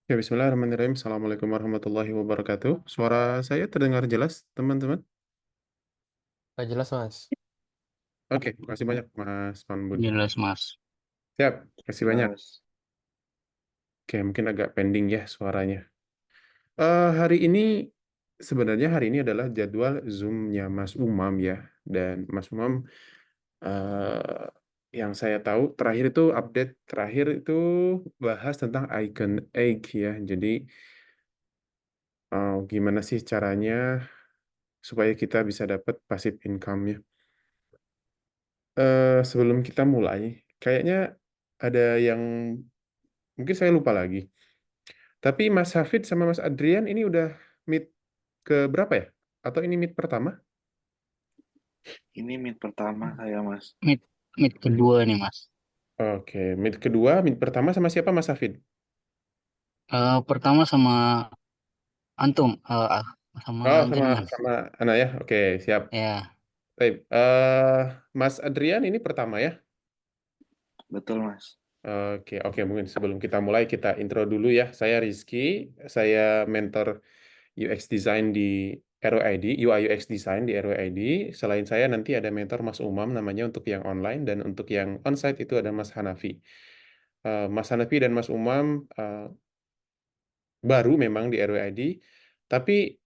Ya, bismillahirrahmanirrahim. Assalamualaikum warahmatullahi wabarakatuh. Suara saya terdengar jelas, teman-teman? Gak jelas mas. Oke, makasih banyak, Mas Budi. Jelas, Mas. Siap, kasih banyak. Jelas. Oke, mungkin agak pending ya suaranya. Sebenarnya hari ini adalah jadwal Zoom-nya Mas Umam ya. Dan Mas Umam, eh, yang saya tahu terakhir itu update terakhir itu bahas tentang icon egg ya. Jadi, gimana sih caranya supaya kita bisa dapat passive income-nya. Sebelum kita mulai, kayaknya ada yang mungkin saya lupa lagi. Tapi Mas Hafid sama Mas Adrian ini udah meet ke berapa ya? Atau ini meet pertama? Ini meet pertama saya mas. Meet, meet kedua nih, Mas. Oke, meet kedua, meet pertama sama siapa Mas Hafid? Pertama sama Antum, sama Oh, sama Jenengan. sama Ana ya. Oke, siap. Ya, Baik. Mas Adrian ini pertama ya. Betul mas. Oke, oke. Mungkin sebelum kita mulai kita intro dulu ya. Saya Rizky, saya mentor UX Design di RWID, UI UX Design di RWID. Selain saya nanti ada mentor Mas Umam namanya untuk yang online dan untuk yang onsite itu ada Mas Hanafi. Mas Hanafi dan Mas Umam baru memang di RWID, tapi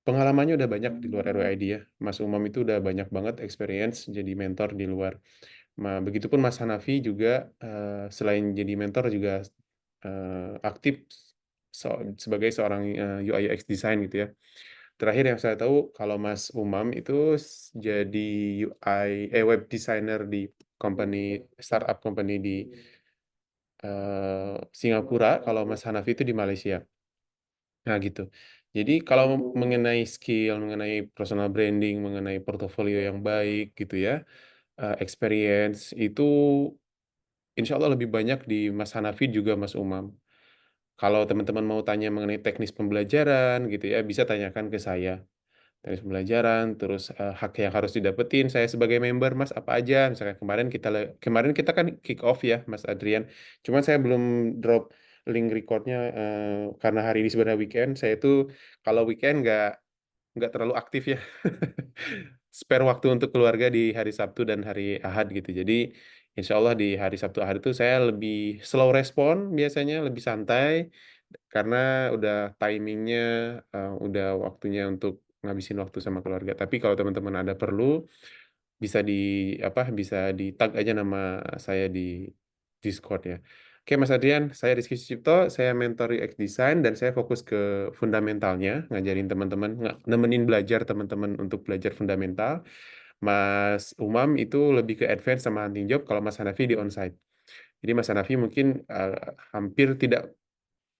pengalamannya udah banyak di luar RWID ya. Mas Umam itu udah banyak banget experience jadi mentor di luar. Begitupun Mas Hanafi juga selain jadi mentor juga aktif sebagai seorang UI UX design gitu ya. Terakhir yang saya tahu kalau Mas Umam itu jadi UI web designer di company startup company di Singapura, kalau Mas Hanafi itu di Malaysia. Nah gitu. Jadi kalau mengenai skill, mengenai personal branding, mengenai portofolio yang baik gitu ya, experience itu insya Allah lebih banyak di Mas Hanafi juga Mas Umam. Kalau teman-teman mau tanya mengenai teknis pembelajaran gitu ya, bisa tanyakan ke saya. Teknis pembelajaran, terus hak yang harus didapetin saya sebagai member, Mas, apa aja? Misalkan kemarin kita kan kick off ya, Mas Adrian. Cuman saya belum drop link recordnya karena hari ini sebenarnya weekend. Saya itu kalau weekend nggak terlalu aktif ya. Spare waktu untuk keluarga di hari Sabtu dan hari Ahad gitu. Jadi insya Allah di hari Sabtu Ahad itu saya lebih slow respon biasanya, lebih santai karena udah timingnya, udah waktunya untuk ngabisin waktu sama keluarga. Tapi kalau teman-teman ada perlu, bisa di bisa di tag aja nama saya di Discord ya. Oke, Mas Adrian, saya Rizky Sucipto, saya mentor UX Design dan saya fokus ke fundamentalnya, ngajarin teman-teman, nemenin belajar teman-teman untuk belajar fundamental. Mas Umam itu lebih ke advance sama hunting job, kalau Mas Hanafi di onsite. Jadi Mas Hanafi mungkin hampir tidak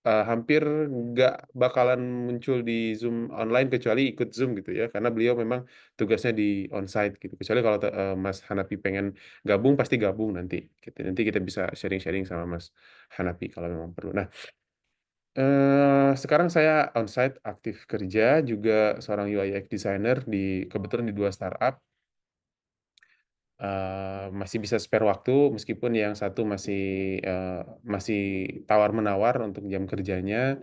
hampir nggak bakalan muncul di Zoom online kecuali ikut Zoom gitu ya, karena beliau memang tugasnya di onsite gitu. Kecuali kalau Mas Hanafi pengen gabung, pasti gabung nanti. Gitu. Nanti kita bisa sharing-sharing sama Mas Hanafi kalau memang perlu. Nah, sekarang saya onsite aktif kerja juga seorang UI UX designer di kebetulan di dua startup. Masih bisa spare waktu meskipun yang satu eh, masih tawar-menawar untuk jam kerjanya.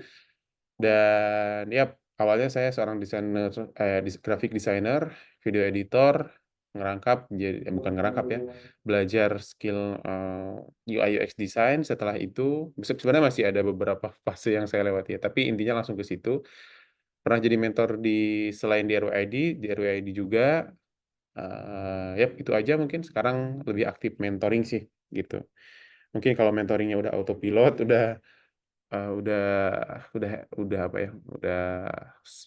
Dan ya, awalnya saya seorang desainer, graphic designer, video editor, ngerangkap, jadi bukan ngerangkap ya, belajar skill UI UX design. Setelah itu, sebenarnya masih ada beberapa fase yang saya lewati ya, tapi intinya langsung ke situ. Pernah jadi mentor selain di RWID, di RWID juga. Ya, itu aja mungkin sekarang lebih aktif mentoring sih gitu. Mungkin kalau mentoringnya udah autopilot, eh, udah udah apa ya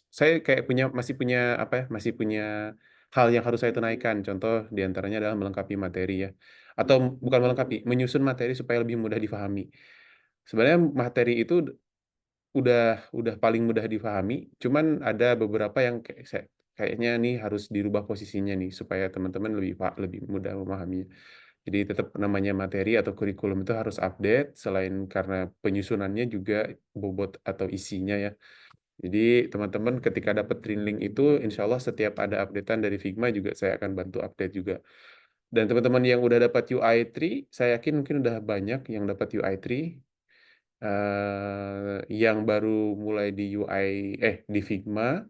saya kayak masih punya apa ya masih punya hal yang harus saya tunaikan, contoh diantaranya adalah melengkapi materi ya, atau bukan melengkapi, menyusun materi supaya lebih mudah difahami. Sebenarnya materi itu udah paling mudah difahami, cuman ada beberapa yang kayaknya nih harus dirubah posisinya nih supaya teman-teman lebih mudah memahaminya. Jadi tetap namanya materi atau kurikulum itu harus update, selain karena penyusunannya juga bobot atau isinya ya. Jadi teman-teman ketika dapat link itu, insya Allah setiap ada updatean dari Figma juga saya akan bantu update juga. Dan teman-teman yang udah dapat UI3, saya yakin mungkin udah banyak yang dapat UI3. yang baru mulai di di Figma,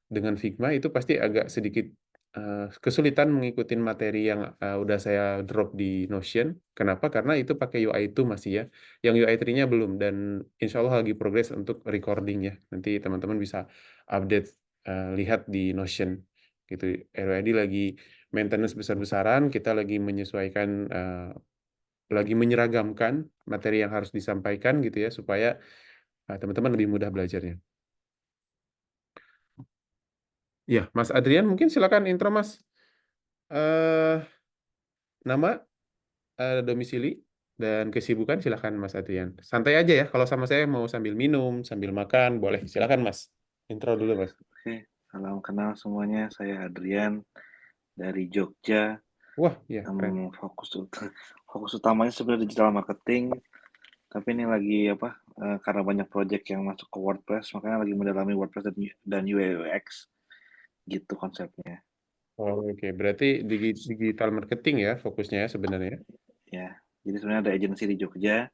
dengan Figma itu pasti agak sedikit, kesulitan mengikuti materi yang, udah saya drop di Notion. Kenapa? Karena itu pakai UI2 masih ya, yang UI3-nya belum dan insya Allah lagi progres untuk recording ya. Nanti teman-teman bisa update, lihat di Notion gitu. RWID lagi maintenance besar-besaran, kita lagi menyesuaikan, lagi menyeragamkan materi yang harus disampaikan gitu ya, supaya, teman-teman lebih mudah belajarnya. Iya, Mas Adrian mungkin silakan intro, Mas. Eee, Nama, domisili, dan kesibukan silakan Mas Adrian. Santai aja ya, kalau sama saya mau sambil minum, sambil makan, boleh. Silakan Mas, intro dulu Mas. Oke, salam kenal semuanya. Saya Adrian dari Jogja. Wah, iya keren. Fokus utamanya sebenarnya digital marketing, tapi ini lagi karena banyak project yang masuk ke WordPress, makanya lagi mendalami WordPress dan UI UX gitu konsepnya. Oh, oke, berarti digital marketing ya fokusnya ya sebenarnya? Ya, jadi sebenarnya ada agensi di Jogja.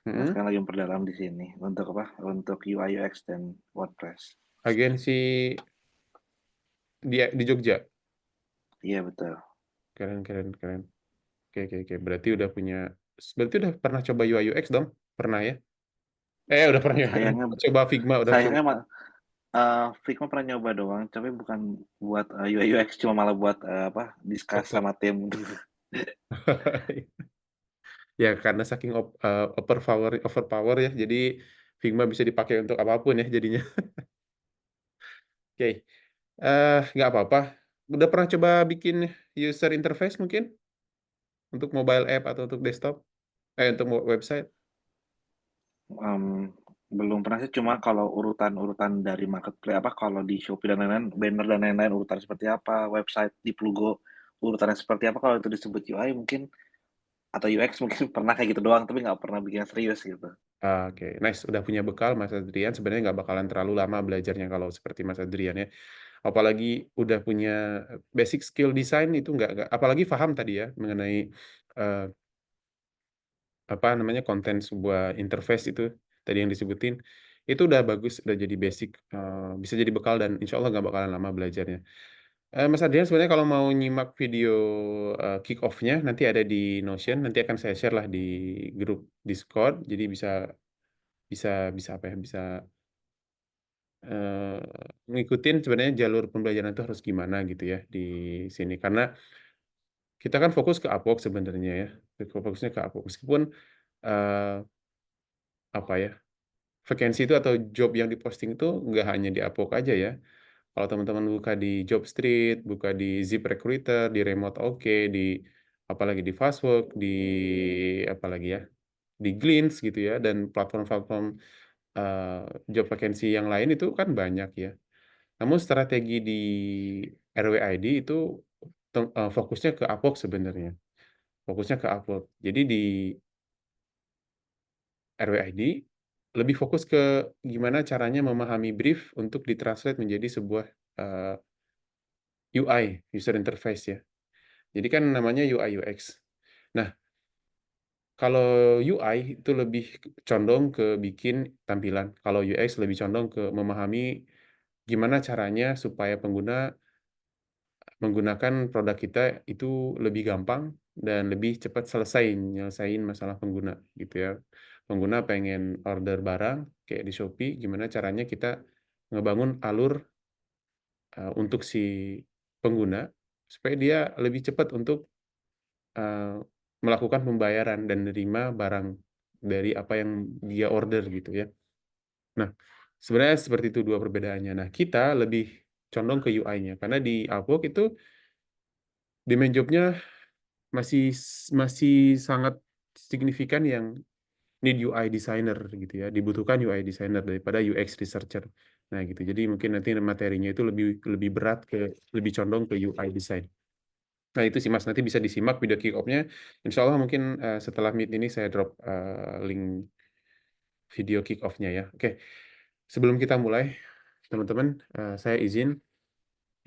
Nah, Mhm. sekarang lagi memperdalam di sini untuk Untuk UI UX dan WordPress. Agensi di Jogja? Iya betul. Keren keren keren. Oke oke oke, berarti udah pernah coba UI UX dong? Pernah ya? Udah pernah ya, Sayangnya coba Figma, udah coba. sayangnya Figma pernah nyoba doang, tapi bukan buat UI UX, cuma malah buat discuss Foto. sama tim. Ya karena saking overpower ya, jadi Figma bisa dipakai untuk apapun ya jadinya. Oke, nggak apa-apa. Udah pernah coba bikin user interface mungkin? Untuk mobile app atau untuk desktop? Untuk website? Mmm, Belum pernah sih, cuma kalau urutan-urutan dari marketplace kalau di Shopee dan lain-lain, banner dan lain-lain urutan seperti apa, website di Plugo urutannya seperti apa, kalau itu disebut UI mungkin atau UX mungkin pernah kayak gitu doang, tapi nggak pernah bikin serius gitu. Oke, nice. Udah punya bekal Mas Adrian, sebenarnya nggak bakalan terlalu lama belajarnya kalau seperti Mas Adrian ya. Apalagi udah punya basic skill design itu nggak apalagi paham tadi ya mengenai, eee, apa namanya, konten sebuah interface itu tadi yang disebutin, itu udah bagus, udah jadi basic, bisa jadi bekal dan insya Allah nggak bakalan lama belajarnya. Mas Adrian sebenarnya kalau mau nyimak video, kick off-nya nanti ada di Notion, nanti akan saya share lah di grup Discord, jadi bisa bisa bisa apa ya, bisa, eee, ngikutin sebenarnya jalur pembelajaran itu harus gimana gitu ya di sini. Karena kita kan fokus ke Upwork sebenarnya ya, fokusnya ke Upwork meskipun, eee, apa ya, vacancy itu atau job yang diposting itu nggak hanya di Upwork aja ya. Kalau teman-teman buka di Jobstreet, buka di ZipRecruiter, di Remote OK, di apalagi di Fastwork, di apalagi ya, di Glints gitu ya, dan platform-platform, job vacancy yang lain itu kan banyak ya. Namun strategi di RWID itu fokusnya ke Upwork sebenarnya, fokusnya ke Upwork. Jadi di RWID lebih fokus ke gimana caranya memahami brief untuk ditranslate menjadi sebuah, UI, user interface ya. Jadi kan namanya UI UX. Nah, kalau UI itu lebih condong ke bikin tampilan, kalau UX lebih condong ke memahami gimana caranya supaya pengguna menggunakan produk kita itu lebih gampang dan lebih cepat selesai nyelesain masalah pengguna gitu ya. Pengguna pengen order barang kayak di Shopee, gimana caranya kita ngebangun alur, untuk si pengguna supaya dia lebih cepat untuk melakukan pembayaran dan nerima barang dari apa yang dia order gitu ya. Nah, sebenarnya seperti itu 2 perbedaannya. Nah, kita lebih condong ke UI-nya karena di Upwork itu demand job-nya masih sangat signifikan yang need UI designer gitu ya, dibutuhkan UI designer daripada UX researcher. Nah gitu, jadi mungkin nanti materinya itu lebih lebih berat lebih condong ke UI design. Nah itu sih Mas, nanti bisa disimak video kick off-nya. Insya Allah mungkin, setelah meet ini saya drop, link video kick off-nya ya. Oke, sebelum kita mulai, teman-teman, saya izin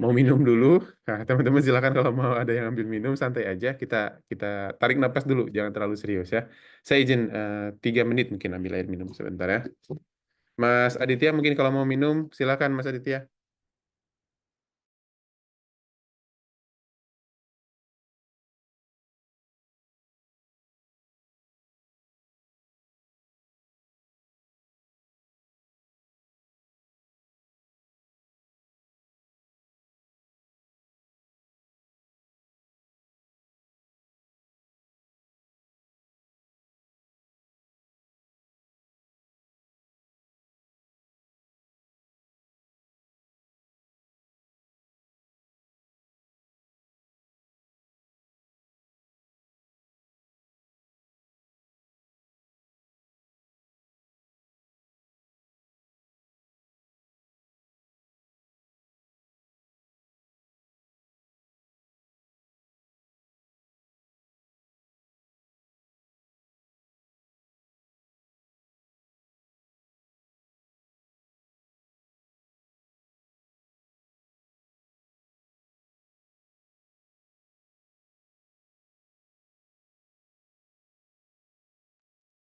mau minum dulu. Nah, teman-teman silakan kalau mau ada yang ambil minum, santai aja. Kita kita tarik napas dulu, jangan terlalu serius ya. Saya izin 3 menit mungkin ambil air minum sebentar ya. Mas Aditya mungkin kalau mau minum, silakan Mas Aditya.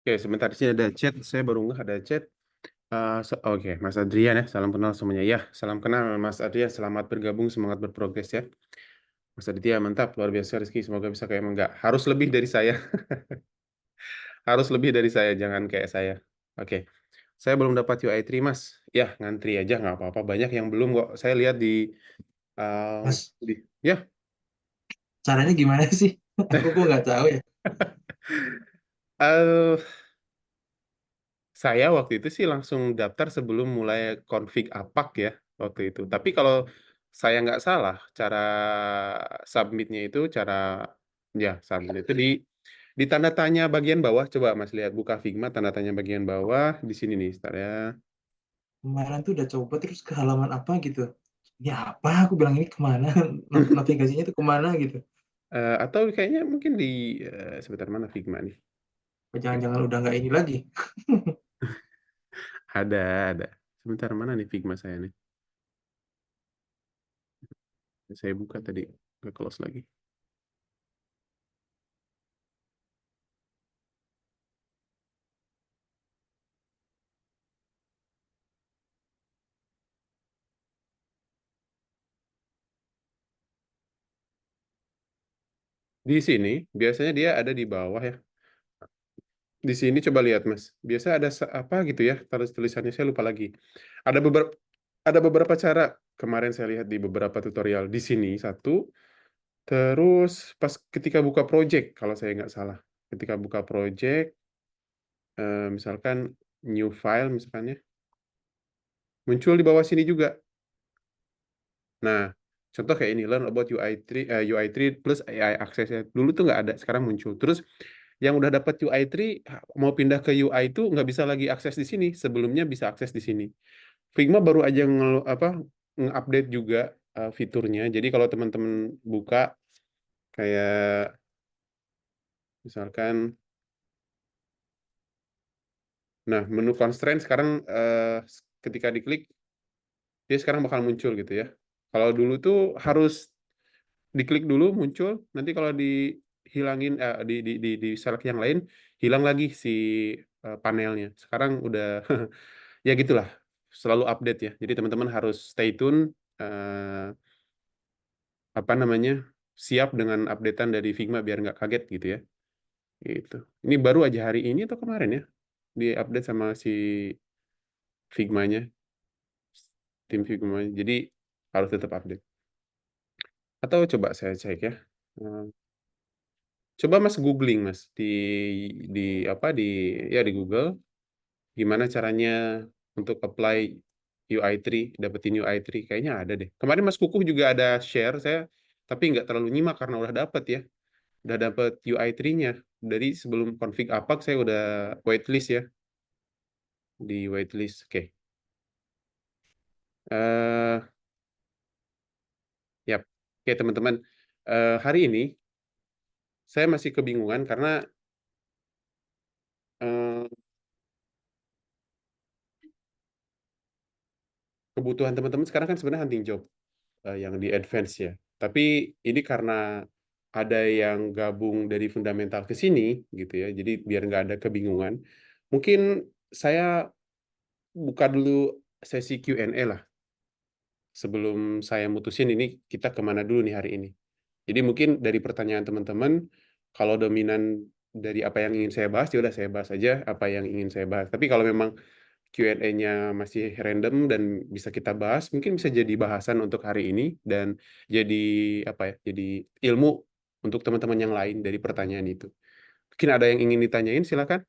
Oke, sebentar di sini ada chat. Saya baru nggak ada chat. Oke, Mas Adrian ya, salam kenal semuanya. Ya, salam kenal Mas Adrian. Selamat bergabung, semangat berprogres ya. Mas Aditya, mantap, luar biasa Rizky. Semoga bisa kayak enggak. Harus lebih dari saya. Harus lebih dari saya, jangan kayak saya. Oke, saya belum dapat UI3 Mas. Ya, ngantri aja nggak apa-apa. Banyak yang belum kok. Saya lihat uh, Mas, di ya. caranya gimana sih? Aku kok nggak tahu ya. eh Saya waktu itu sih langsung daftar sebelum mulai config APAK ya waktu itu. Tapi kalau saya nggak salah, cara submitnya itu ya submit itu di tanda tanya bagian bawah. Coba Mas lihat buka Figma tanda tanya bagian bawah di sini nih, Star ya. Kemarin tuh udah coba terus ke halaman apa gitu. Ini apa? Aku bilang ini kemana? Navigasinya tuh kemana gitu. Atau kayaknya mungkin sebentar mana Figma nih? Apa jangan-jangan udah nggak ini lagi. Ada, ada. Sebentar mana nih Figma saya nih? Saya buka tadi, ke close lagi. Di sini biasanya dia ada di bawah ya. Di sini coba lihat Mas. Biasa ada apa gitu ya, tulisannya saya lupa lagi. Ada beberapa cara kemarin saya lihat di beberapa tutorial di sini satu. Terus pas ketika buka project kalau saya nggak salah. Ketika buka project misalkan new file misalnya muncul di bawah sini juga. Nah, contoh kayak ini learn about UI3 plus AI access ya. Dulu tuh nggak ada, sekarang muncul. Terus yang udah dapat UI3 mau pindah ke UI itu nggak bisa lagi akses di sini. Sebelumnya bisa akses di sini. Figma baru aja nge-update juga fiturnya. Jadi kalau teman-teman buka kayak misalkan, nah menu constraint sekarang ketika diklik dia sekarang bakal muncul gitu ya. Kalau dulu tuh harus diklik dulu muncul, nanti kalau dihilangin di select yang lain hilang lagi si panelnya. Sekarang udah ya gitulah, selalu update ya. Jadi teman-teman harus stay tune apa namanya siap dengan updatean dari Figma biar nggak kaget gitu ya. Gitu. Ini baru aja hari ini atau kemarin ya di update sama si Figmanya, tim Figma. Jadi harus tetap update. Atau coba saya cek ya. Eh, Coba Mas googling Mas di apa di Google gimana caranya untuk apply UI3, dapetin UI3 kayaknya ada deh. Kemarin Mas Kukuh juga ada share saya tapi nggak terlalu nyimak karena udah dapet ya. Udah dapet UI3-nya. Dari sebelum config APAK saya udah waitlist ya. Di waitlist. Oke. Eh Yap. Oke, teman-teman. Hari ini saya masih kebingungan karena eh, kebutuhan teman-teman sekarang kan sebenarnya hunting job. yang di advance ya. Tapi ini karena ada yang gabung dari fundamental ke sini gitu ya, jadi biar nggak ada kebingungan, mungkin saya buka dulu sesi Q&A lah sebelum saya mutusin ini kita kemana dulu nih hari ini. Jadi mungkin dari pertanyaan teman-teman, kalau dominan dari apa yang ingin saya bahas, ya udah saya bahas aja apa yang ingin saya bahas. Tapi kalau memang Q&A-nya masih random dan bisa kita bahas, mungkin bisa jadi bahasan untuk hari ini dan jadi apa ya? Jadi ilmu untuk teman-teman yang lain dari pertanyaan itu. Mungkin ada yang ingin ditanyain, silakan.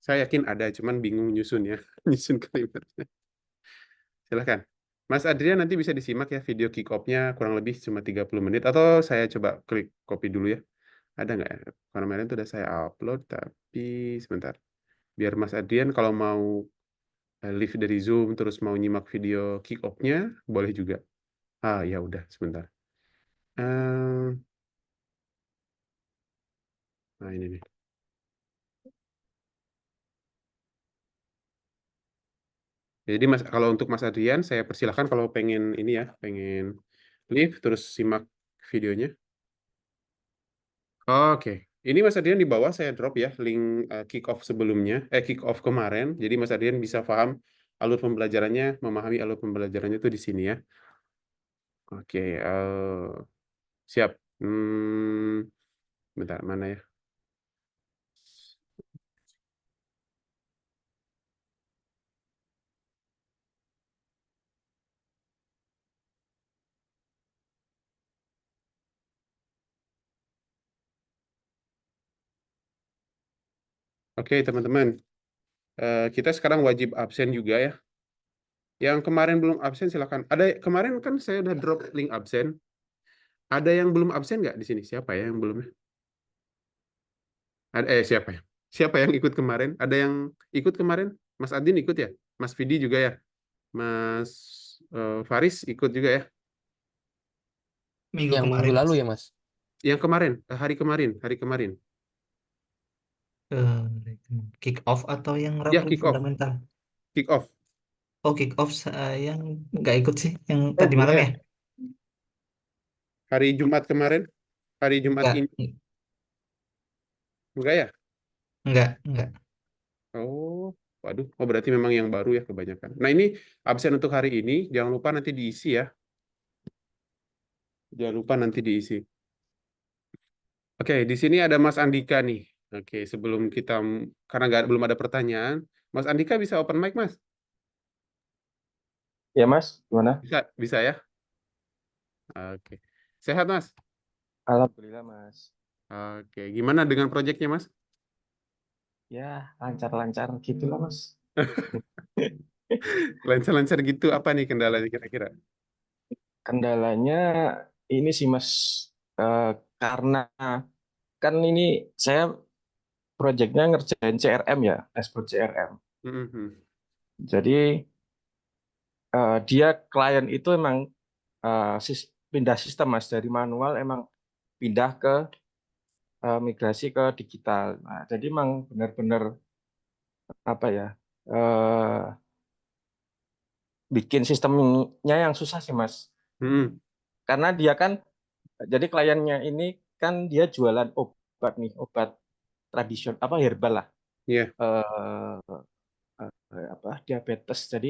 Saya yakin ada, cuman bingung nyusun ya, nyusun kalimatnya. Silakan. Mas Adrian nanti bisa disimak ya video kick off-nya kurang lebih cuma 30 menit atau saya coba klik copy dulu ya. Ada nggak ya? Kemarin itu udah saya upload tapi sebentar. Biar Mas Adrian kalau mau live dari Zoom terus mau nyimak video kick off-nya boleh juga. Ah ya udah sebentar. Nah ini nih. Jadi Mas kalau untuk Mas Adrian saya persilahkan kalau pengen ini ya, pengen live terus simak videonya. Oke. Ini Mas Adrian di bawah saya drop ya link kick off sebelumnya, kick off kemarin. Jadi Mas Adrian bisa paham alur pembelajarannya, memahami alur pembelajarannya itu di sini ya. Oke, siap. Bentar, mana ya? Oke, teman-teman. Kita sekarang wajib absen juga ya. Yang kemarin belum absen silakan. Ada kemarin kan saya udah drop link absen. Ada yang belum absen nggak di sini? Siapa ya yang belum? Ada, siapa ya? Siapa yang ikut kemarin? Ada yang ikut kemarin? Mas Adin ikut ya? Mas Vidi juga ya? Mas Faris ikut juga ya? Minggu Yang kemarin, minggu lalu Mas. ya, Mas? Yang kemarin, hari kemarin. Eh, kick off atau yang Ya, rapel kick off, fundamental? kick off. Oh, kick off yang nggak ikut sih, yang Oh, tadi enggak malam ya? ya? Hari Jumat kemarin, hari Jumat Nggak, ini, enggak ya? nggak. Oh, waduh. Oh, berarti memang yang baru ya kebanyakan. Nah, ini absen untuk hari ini. Jangan lupa nanti diisi ya. Jangan lupa nanti diisi. Oke, di sini ada Mas Andika nih. Oke, sebelum kita, karena belum ada pertanyaan, Mas Andika bisa open mic, Mas? Ya Mas, gimana? Bisa, bisa ya? Oke. Sehat, Mas? Alhamdulillah Mas. Oke, gimana dengan proyeknya, Mas? Ya lancar-lancar gitulah Mas. Lancar-lancar gitu, apa nih kendalanya kira-kira? Kendalanya ini sih Mas, eh, karena kan ini saya proyeknya ngerjain CRM ya, dashboard CRM. Mhm. Jadi dia klien itu emang pindah sistem Mas dari manual emang pindah ke migrasi ke digital. Nah, jadi emang benar-benar apa ya? eh, Bikin sistemnya yang susah sih Mas. Mhm. Karena dia kan jadi kliennya ini kan dia jualan obat nih, obat tradisional apa herbal lah. Iya, Eh, apa diabetes. Jadi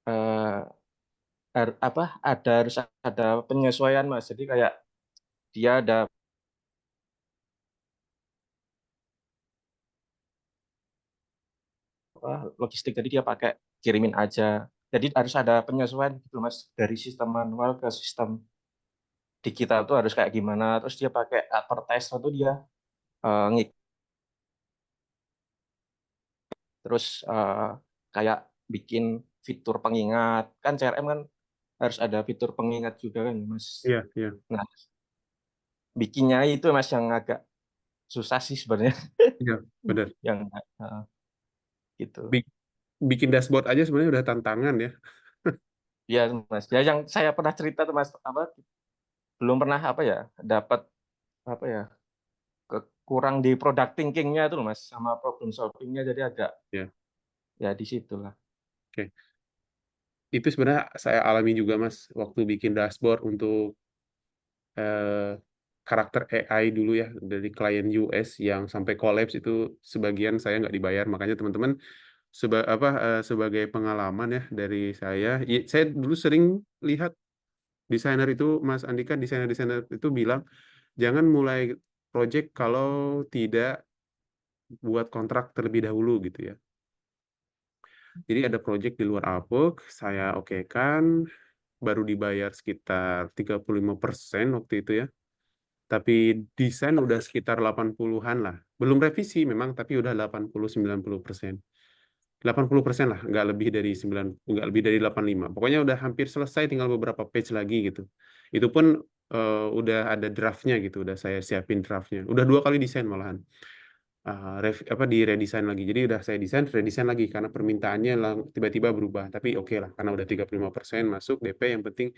eh, apa harus ada penyesuaian Mas. Jadi kayak dia ada apa, logistik jadi dia pakai kirimin aja. Jadi harus ada penyesuaian gitu Mas dari sistem manual ke sistem digital tuh harus kayak gimana. Terus dia pakai advertisement tuh dia ngik terus kayak bikin fitur pengingat kan CRM kan harus ada fitur pengingat juga kan Mas. iya, iya, Nah, bikinnya itu Mas yang agak susah sih sebenarnya iya, benar. yang gitu. Bi- Bikin dashboard aja sebenarnya udah tantangan ya. Ya Mas, ya yang saya pernah cerita tuh Mas apa belum pernah apa ya dapat apa ya kurang di product thinking-nya itu loh Mas sama problem solving-nya jadi agak Ya, ya di situlah. oke. itu sebenarnya saya alami juga Mas, waktu bikin dashboard untuk karakter AI dulu ya, dari klien US yang sampai collapse itu sebagian saya nggak dibayar. Makanya teman-teman sebagai pengalaman ya dari saya dulu sering lihat desainer itu, Mas Andika, desainer-desainer itu bilang, "Jangan mulai project kalau tidak buat kontrak terlebih dahulu," gitu ya. Jadi ada project di luar Upwork, saya okekan, baru dibayar sekitar 35% waktu itu ya. Tapi desain udah sekitar 80-an lah. Belum revisi memang, tapi udah 80-90%. 80% lah, nggak lebih dari 85. Pokoknya udah hampir selesai, tinggal beberapa page lagi gitu. Itu pun udah ada draftnya gitu, udah saya siapin draftnya. Udah 2 kali desain malahan. Di redesign lagi. Jadi udah saya redesign lagi karena permintaannya tiba-tiba berubah. Tapi oke lah, karena udah 35% masuk DP, yang penting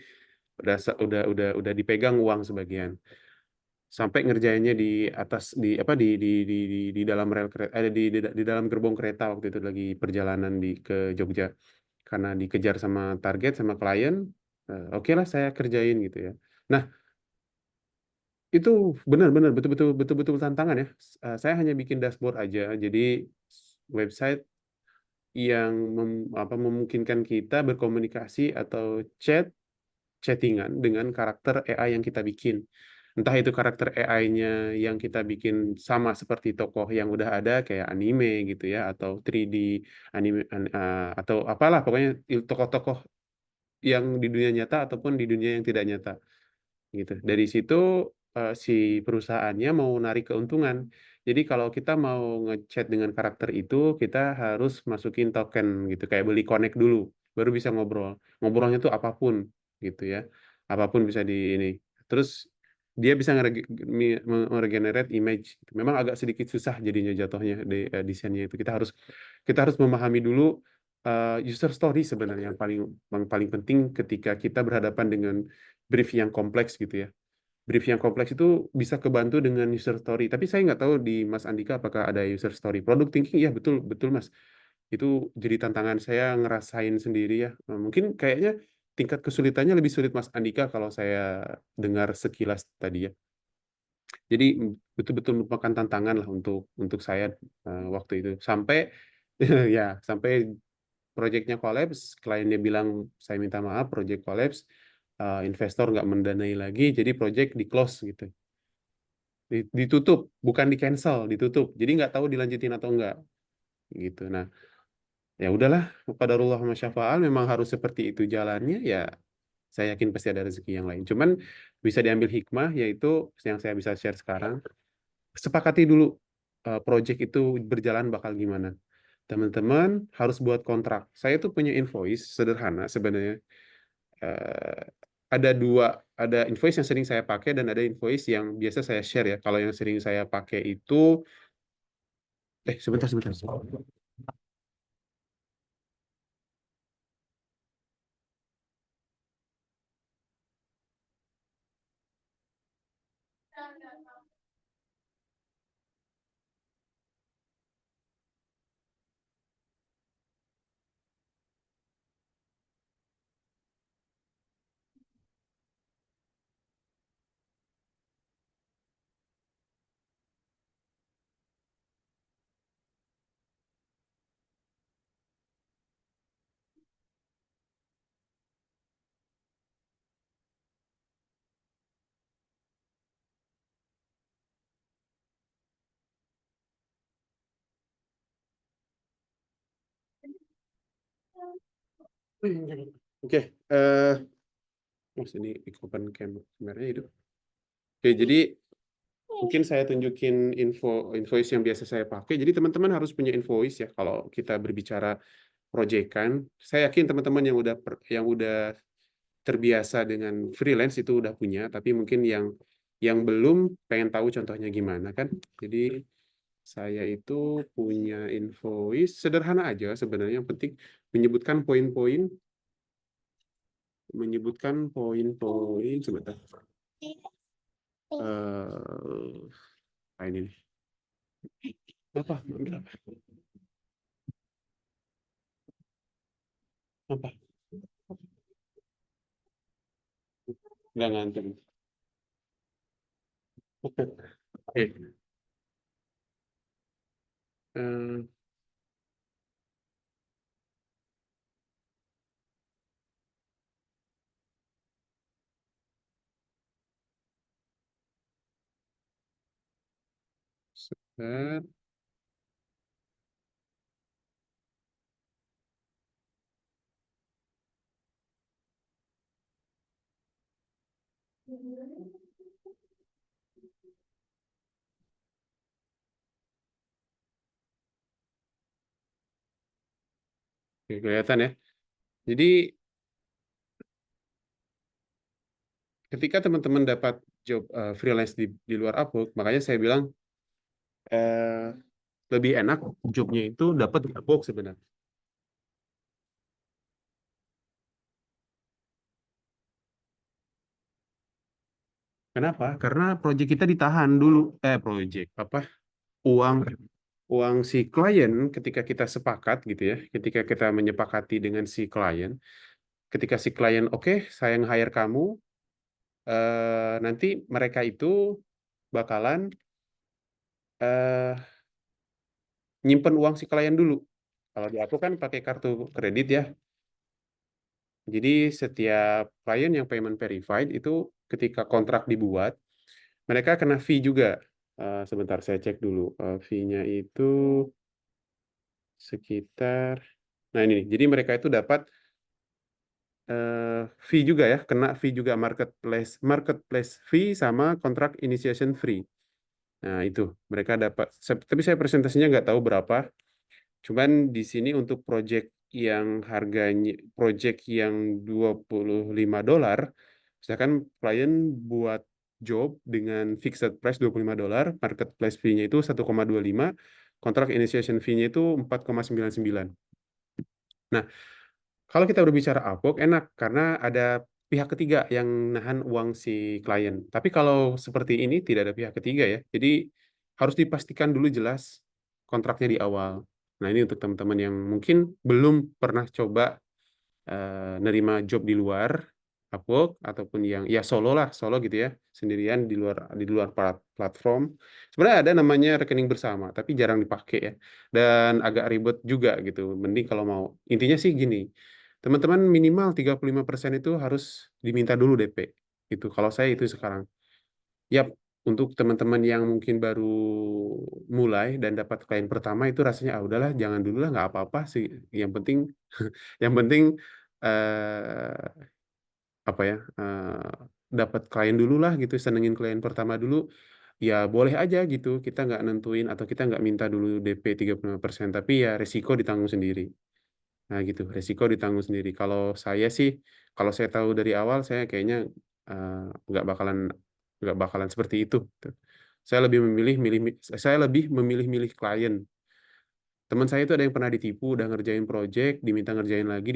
udah dipegang uang sebagian. Sampai ngerjainnya di atas di dalam rel kereta, di dalam gerbong kereta waktu itu lagi perjalanan ke Jogja. Karena dikejar sama target sama klien, oke lah saya kerjain gitu ya. Nah, itu benar-benar betul-betul tantangan ya. Saya hanya bikin dashboard aja. Jadi website yang memungkinkan kita berkomunikasi atau chattingan dengan karakter AI yang kita bikin. Entah itu karakter AI-nya yang kita bikin sama seperti tokoh yang udah ada kayak anime gitu ya, atau 3D anime, atau apalah pokoknya tokoh-tokoh yang di dunia nyata ataupun di dunia yang tidak nyata gitu. Dari situ si perusahaannya mau narik keuntungan. Jadi kalau kita mau ngechat dengan karakter itu, kita harus masukin token gitu, kayak beli connect dulu, baru bisa ngobrol. Ngobrolnya tuh apapun gitu ya, apapun bisa di ini. Terus dia bisa meregenerate image. Memang agak sedikit susah jadinya jatuhnya desainnya itu. Kita harus memahami dulu user story sebenarnya yang paling penting ketika kita berhadapan dengan brief yang kompleks gitu ya. Brief yang kompleks itu bisa kebantu dengan user story. Tapi saya nggak tahu di Mas Andika apakah ada user story. Product thinking, ya betul, betul Mas. Itu jadi tantangan saya ngerasain sendiri ya. Nah, mungkin kayaknya tingkat kesulitannya lebih sulit Mas Andika kalau saya dengar sekilas tadi ya. Jadi betul-betul merupakan tantangan lah untuk saya waktu itu. Sampai ya sampai proyeknya collapse, kliennya bilang saya minta maaf, proyek collapse, investor nggak mendanai lagi, jadi proyek di close gitu, ditutup, bukan di cancel, ditutup. Jadi nggak tahu dilanjutin atau enggak gitu. Nah, ya udahlah, qadarullah wa masyafa'al, memang harus seperti itu jalannya ya. Saya yakin pasti ada rezeki yang lain. Cuman bisa diambil hikmah, yaitu yang saya bisa share sekarang. Sepakati dulu project itu berjalan bakal gimana. Teman-teman harus buat kontrak. Saya tuh punya invoice sederhana sebenarnya. Eh, ada invoice yang sering saya pakai dan ada invoice yang biasa saya share ya. Kalau yang sering saya pakai itu, sebentar. Oke, Mas ini open kameranya hidup. Oke, jadi mungkin saya tunjukin invoice yang biasa saya pakai. Jadi teman-teman harus punya invoice ya kalau kita berbicara proyekan. Saya yakin teman-teman yang udah terbiasa dengan freelance itu udah punya, tapi mungkin yang belum pengen tahu contohnya gimana kan. Jadi saya itu punya invoice sederhana aja sebenarnya, yang penting menyebutkan poin-poin sebentar. Ini nih. Apa? Apa? nggak ngantuk. Oke. Eh, sebentar. Oke, kelihatan ya. Jadi ketika teman-teman dapat job freelance di luar Upwork, makanya saya bilang eh, lebih enak jobnya itu dapat di Upwork sebenarnya. Kenapa? Karena proyek kita ditahan dulu. Proyek apa? Uang uang si klien ketika kita sepakat gitu ya, ketika kita menyepakati dengan si klien, ketika si klien oke, saya nge-hire kamu, nanti mereka itu bakalan eh, nyimpen uang si klien dulu. Kalau di aku kan pakai kartu kredit ya. Jadi setiap klien yang payment verified itu ketika kontrak dibuat, mereka kena fee juga. Sebentar saya cek dulu. Fee-nya itu sekitar, nah ini nih. Jadi mereka itu dapat fee juga ya, kena fee juga marketplace fee sama kontrak initiation fee. Nah itu mereka dapat. Tapi saya presentasinya nggak tahu berapa. Cuman di sini untuk project yang $25, misalkan klien buat job dengan fixed price $25, marketplace fee-nya itu 1,25, kontrak initiation fee-nya itu 4,99. Nah, kalau kita berbicara Upwork enak karena ada pihak ketiga yang nahan uang si klien. Tapi kalau seperti ini tidak ada pihak ketiga ya. Jadi harus dipastikan dulu jelas kontraknya di awal. Nah, ini untuk teman-teman yang mungkin belum pernah coba nerima job di luar Upwork ataupun yang ya solo gitu ya, sendirian di luar platform. Sebenarnya ada namanya rekening bersama, tapi jarang dipakai ya. Dan agak ribet juga gitu. Mending kalau mau. Intinya sih gini, teman-teman minimal 35% itu harus diminta dulu DP. Itu kalau saya itu sekarang. Yap, untuk teman-teman yang mungkin baru mulai dan dapat klien pertama itu rasanya udahlah jangan dulu lah nggak apa-apa sih. Yang penting yang penting eh, apa ya dapat klien dulu lah gitu, senengin klien pertama dulu. Ya boleh aja gitu, kita nggak nentuin atau kita nggak minta dulu DP 35%, tapi ya resiko ditanggung sendiri. Nah gitu, resiko ditanggung sendiri. Kalau saya tahu dari awal, saya kayaknya eh, nggak bakalan nggak bakalan seperti itu. Gitu. Saya lebih memilih-milih klien. Teman saya itu ada yang pernah ditipu, udah ngerjain project, diminta ngerjain lagi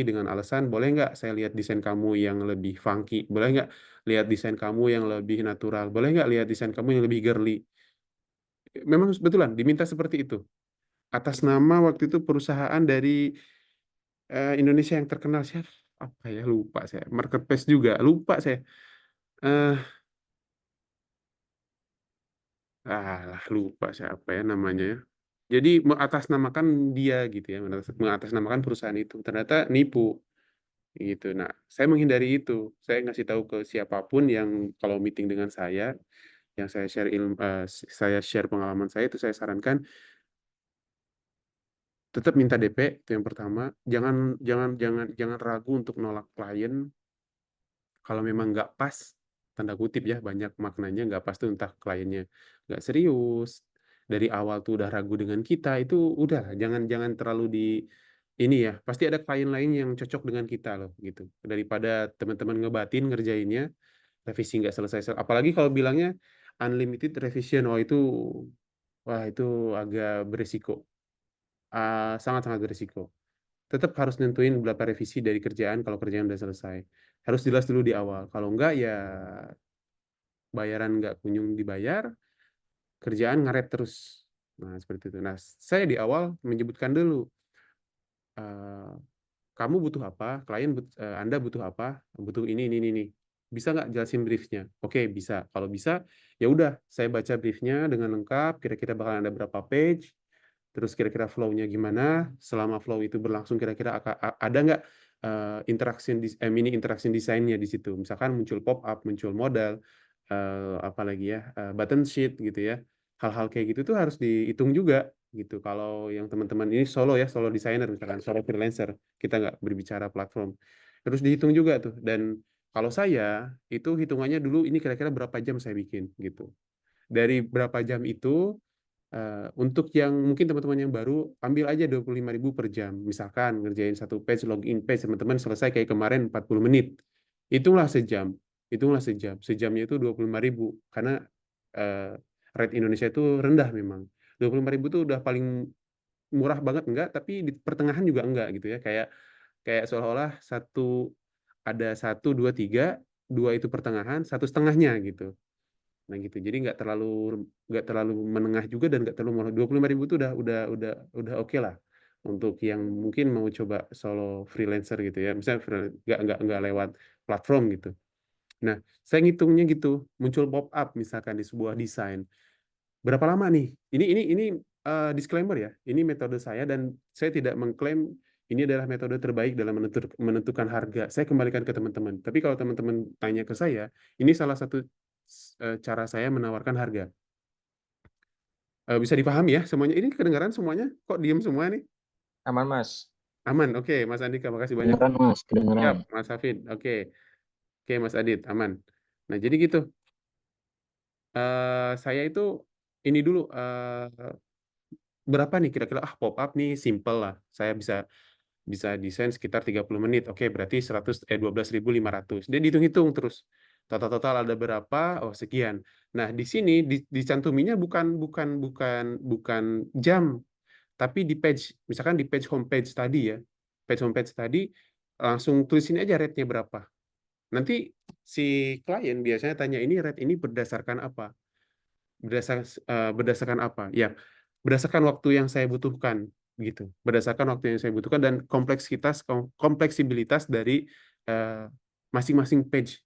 dengan alasan, boleh nggak saya lihat desain kamu yang lebih funky, boleh nggak lihat desain kamu yang lebih natural, boleh nggak lihat desain kamu yang lebih girly. Memang betulan diminta seperti itu. Atas nama waktu itu perusahaan dari Indonesia yang terkenal siapa? Apa ya lupa saya. Marketplace juga lupa saya. Eh lupa saya apa ya namanya ya. Jadi mengatasnamakan dia gitu ya, mengatasnamakan perusahaan itu. Ternyata nipu gitu. Nah, saya menghindari itu. Saya ngasih tahu ke siapapun yang kalau meeting dengan saya, yang saya share pengalaman saya itu saya sarankan tetap minta DP itu yang pertama. Jangan jangan jangan jangan ragu untuk nolak klien kalau memang nggak pas, tanda kutip ya, banyak maknanya nggak pas tuh, entah kliennya nggak serius dari awal tuh udah ragu dengan kita, itu udah jangan jangan terlalu di ini ya, pasti ada klien lain yang cocok dengan kita loh gitu, daripada teman-teman ngebatin ngerjainnya revisi nggak selesai, apalagi kalau bilangnya unlimited revision. Wah itu agak beresiko, sangat-sangat beresiko. Tetap harus nentuin berapa revisi dari kerjaan kalau kerjaan udah selesai. Harus jelas dulu di awal. Kalau enggak ya bayaran nggak kunjung dibayar, kerjaan ngaret terus. Nah, seperti itu. Nah, saya di awal menyebutkan dulu, eh, kamu butuh apa, Anda butuh apa, butuh ini, ini. bisa nggak jelasin brief-nya? Oke, bisa. Kalau bisa, ya udah, saya baca brief-nya dengan lengkap, kira-kira bakal ada berapa page, terus kira-kira flow-nya gimana, selama flow itu berlangsung kira-kira ada nggak mini interaction desainnya di situ. Misalkan muncul pop-up, muncul modal, apalagi ya, button sheet gitu ya. Hal-hal kayak gitu tuh harus dihitung juga gitu. Kalau yang teman-teman ini solo ya, solo designer misalkan, solo freelancer, kita nggak berbicara platform. Terus dihitung juga tuh. Dan kalau saya itu hitungannya dulu ini kira-kira berapa jam saya bikin gitu. Dari berapa jam itu untuk yang mungkin teman-teman yang baru ambil aja 25.000 per jam. Misalkan ngerjain satu page, login page, teman-teman selesai kayak kemarin 40 menit. Hitunglah sejam. Hitunglah sejam. Sejamnya itu 25.000 karena rate Indonesia itu rendah memang. 25.000 itu udah paling murah banget enggak, tapi di pertengahan juga enggak gitu ya. Kayak kayak seolah-olah ada 1, 2, 3, 2 itu pertengahan, 1,5-nya gitu. Nah gitu. Jadi nggak terlalu menengah juga dan nggak terlalu murah. 25.000 itu udah oke lah untuk yang mungkin mau coba solo freelancer gitu ya. Misalnya nggak lewat platform gitu. Nah, saya ngitungnya gitu. Muncul pop up misalkan di sebuah desain. Berapa lama nih? Ini disclaimer ya. Ini metode saya dan saya tidak mengklaim ini adalah metode terbaik dalam menentukan harga. Saya kembalikan ke teman-teman. Tapi kalau teman-teman tanya ke saya, ini salah satu cara saya menawarkan harga. Bisa dipahami ya semuanya? Ini kedengaran semuanya? Kok diem semua nih? Aman, Mas. Aman, oke. Mas Andika, makasih banyak. Kedengeran Mas, kedengeran. Siap, Mas Hafid. Oke, Mas Adit, aman. Nah, jadi gitu. Saya itu ini dulu berapa nih kira-kira pop up nih simple lah. Saya bisa desain sekitar 30 menit. Oke, berarti 12.500. Dia dihitung-hitung terus. Total ada berapa? Oh, sekian. Nah, di sini dicantuminya bukan jam, tapi di page, misalkan di page homepage tadi ya. Page homepage tadi langsung tulisin aja rate-nya berapa. Nanti si klien biasanya tanya ini rate ini berdasarkan apa? Berdasarkan apa? Ya, berdasarkan waktu yang saya butuhkan gitu. Berdasarkan waktu yang saya butuhkan dan kompleksibilitas dari masing-masing page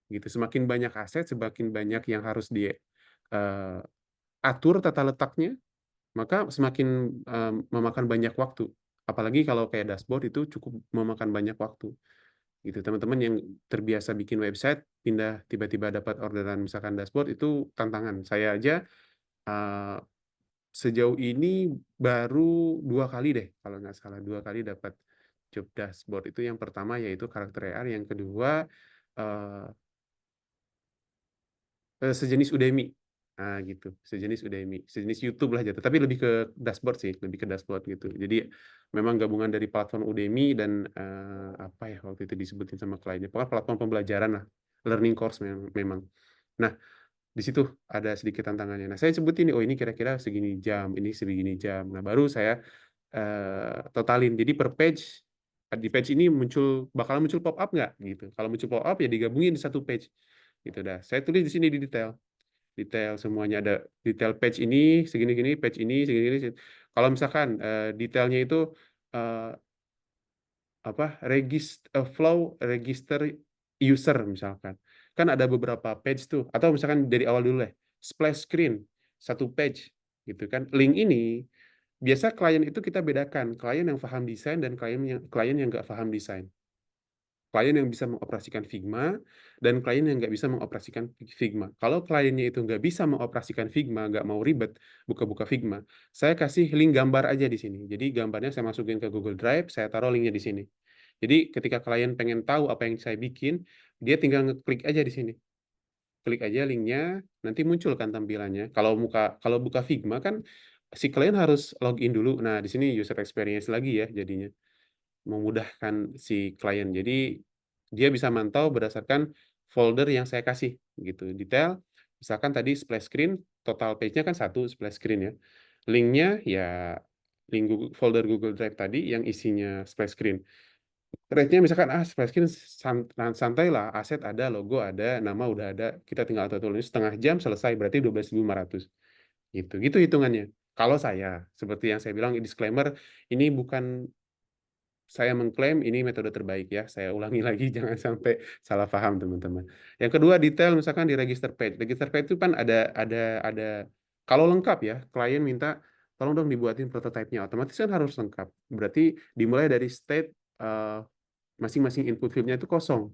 gitu. Semakin banyak aset, semakin banyak yang harus diatur tata letaknya, maka semakin memakan banyak waktu. Apalagi kalau kayak dashboard itu cukup memakan banyak waktu gitu. Teman-teman yang terbiasa bikin website pindah tiba-tiba dapat orderan misalkan dashboard itu tantangan. Saya aja sejauh ini baru 2 kali deh kalau nggak salah, 2 kali dapat job dashboard. Itu yang pertama yaitu karakter AR, yang kedua sejenis Udemy. Nah gitu, sejenis Udemy, sejenis YouTube lah jatuh, tapi lebih ke dashboard sih, lebih ke dashboard gitu. Jadi memang gabungan dari platform Udemy dan apa ya waktu itu disebutin sama kliennya, pokoknya platform pembelajaran lah, learning course memang. Nah, di situ ada sedikit tantangannya. Nah, saya sebutin nih, oh ini kira-kira segini jam, ini segini jam. Nah, baru saya totalin. Jadi per page, di page ini bakalan muncul pop up nggak gitu. Kalau muncul pop up ya digabungin di satu page. Gitu dah. Saya tulis di sini di detail. Detail semuanya ada. Detail page ini segini-gini, page ini segini-gini. Kalau misalkan detailnya itu flow register user misalkan. Kan ada beberapa page tuh, atau misalkan dari awal dulu splash screen satu page gitu kan. Link ini biasa klien itu kita bedakan, klien yang paham desain dan klien yang nggak paham desain. Klien yang bisa mengoperasikan Figma dan klien yang nggak bisa mengoperasikan Figma. Kalau kliennya itu nggak bisa mengoperasikan Figma, nggak mau ribet buka-buka Figma, saya kasih link gambar aja di sini. Jadi gambarnya saya masukin ke Google Drive, saya taruh linknya di sini. Jadi ketika klien pengen tahu apa yang saya bikin, dia tinggal ngeklik aja di sini. Klik aja linknya, nanti muncul kan tampilannya. Kalau buka Figma kan si klien harus login dulu. Nah, di sini user experience lagi ya jadinya. Memudahkan si klien. Jadi dia bisa mantau berdasarkan folder yang saya kasih gitu. Detail, misalkan tadi splash screen, total page-nya kan satu splash screen ya. Linknya ya link folder Google Drive tadi yang isinya splash screen. Rate-nya misalkan splash screen santai lah, aset ada, logo ada, nama udah ada, kita tinggal tulis setengah jam selesai, berarti 12.500 gitu. Gitu hitungannya. Kalau saya, seperti yang saya bilang disclaimer, ini bukan saya mengklaim ini metode terbaik ya. Saya ulangi lagi jangan sampai salah paham teman-teman. Yang kedua detail misalkan di register page. Register page itu kan ada kalau lengkap ya, klien minta tolong dong dibuatin prototipe-nya. Otomatis kan harus lengkap. Berarti dimulai dari state masing-masing input field-nya itu kosong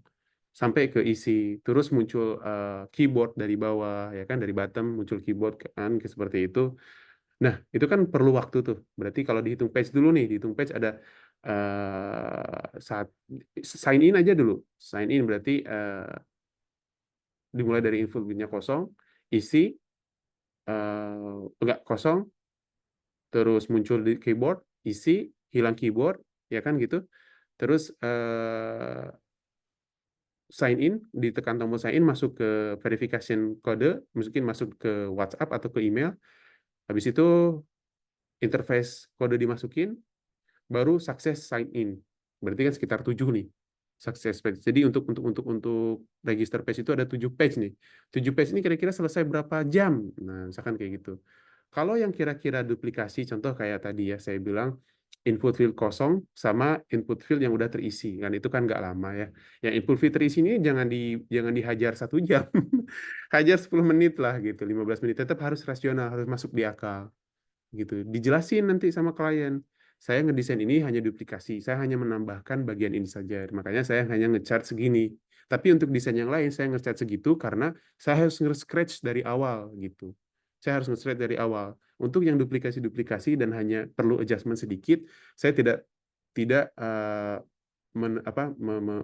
sampai ke isi. Terus muncul keyboard dari bawah ya kan, dari bottom muncul keyboard kan seperti itu. Nah, itu kan perlu waktu tuh. Berarti kalau dihitung page dulu nih, dihitung page ada saat sign in aja dulu. Sign in berarti dimulai dari input field-nya kosong, isi enggak kosong, terus muncul di keyboard, isi, hilang keyboard, ya kan gitu. Terus sign in, ditekan tombol sign in, masuk ke verification kode, mungkin masuk ke WhatsApp atau ke email. Habis itu interface kode dimasukin, baru sukses sign in. Berarti kan sekitar 7 nih. Sukses page. Jadi untuk register page itu ada 7 page nih. 7 page ini kira-kira selesai berapa jam? Nah, misalkan kayak gitu. Kalau yang kira-kira duplikasi, contoh kayak tadi ya, saya bilang input field kosong sama input field yang udah terisi. Kan itu kan nggak lama ya. Yang input field terisi ini jangan dihajar 1 jam. Hajar 10 menit lah gitu, 15 menit. Tetap harus rasional, harus masuk di akal gitu. Dijelasin nanti sama klien. Saya ngedesain ini hanya duplikasi, saya hanya menambahkan bagian ini saja. Makanya saya hanya nge-charge segini. Tapi untuk desain yang lain saya nge-charge segitu karena saya harus nge-scratch dari awal gitu. Saya harus nge-scratch dari awal. Untuk yang duplikasi-duplikasi dan hanya perlu adjustment sedikit, saya tidak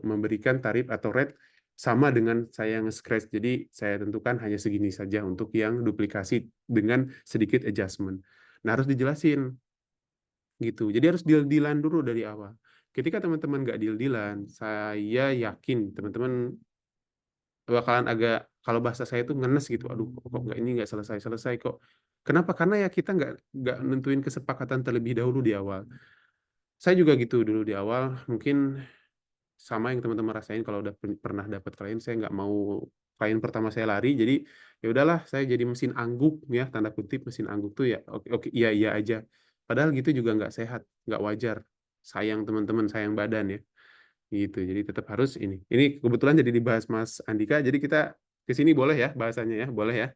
memberikan tarif atau rate sama dengan saya nge-scratch. Jadi saya tentukan hanya segini saja untuk yang duplikasi dengan sedikit adjustment. Nah, harus dijelasin gitu. Jadi harus deal-dealan dulu dari awal. Ketika teman-teman nggak deal-dealan, saya yakin teman-teman bakalan agak, kalau bahasa saya itu ngenes gitu. Aduh, kok nggak ini nggak selesai-selesai kok. Kenapa? Karena ya kita nggak nentuin kesepakatan terlebih dahulu di awal. Saya juga gitu dulu di awal. Mungkin sama yang teman-teman rasain kalau udah pernah dapat klien, saya nggak mau klien pertama saya lari, jadi ya udahlah saya jadi mesin angguk ya, tanda kutip mesin angguk tuh ya oke oke iya iya aja, padahal gitu juga nggak sehat, nggak wajar, sayang teman-teman, sayang badan ya gitu. Jadi tetap harus ini kebetulan jadi dibahas Mas Andika, jadi kita ke sini boleh ya bahasanya ya, boleh ya.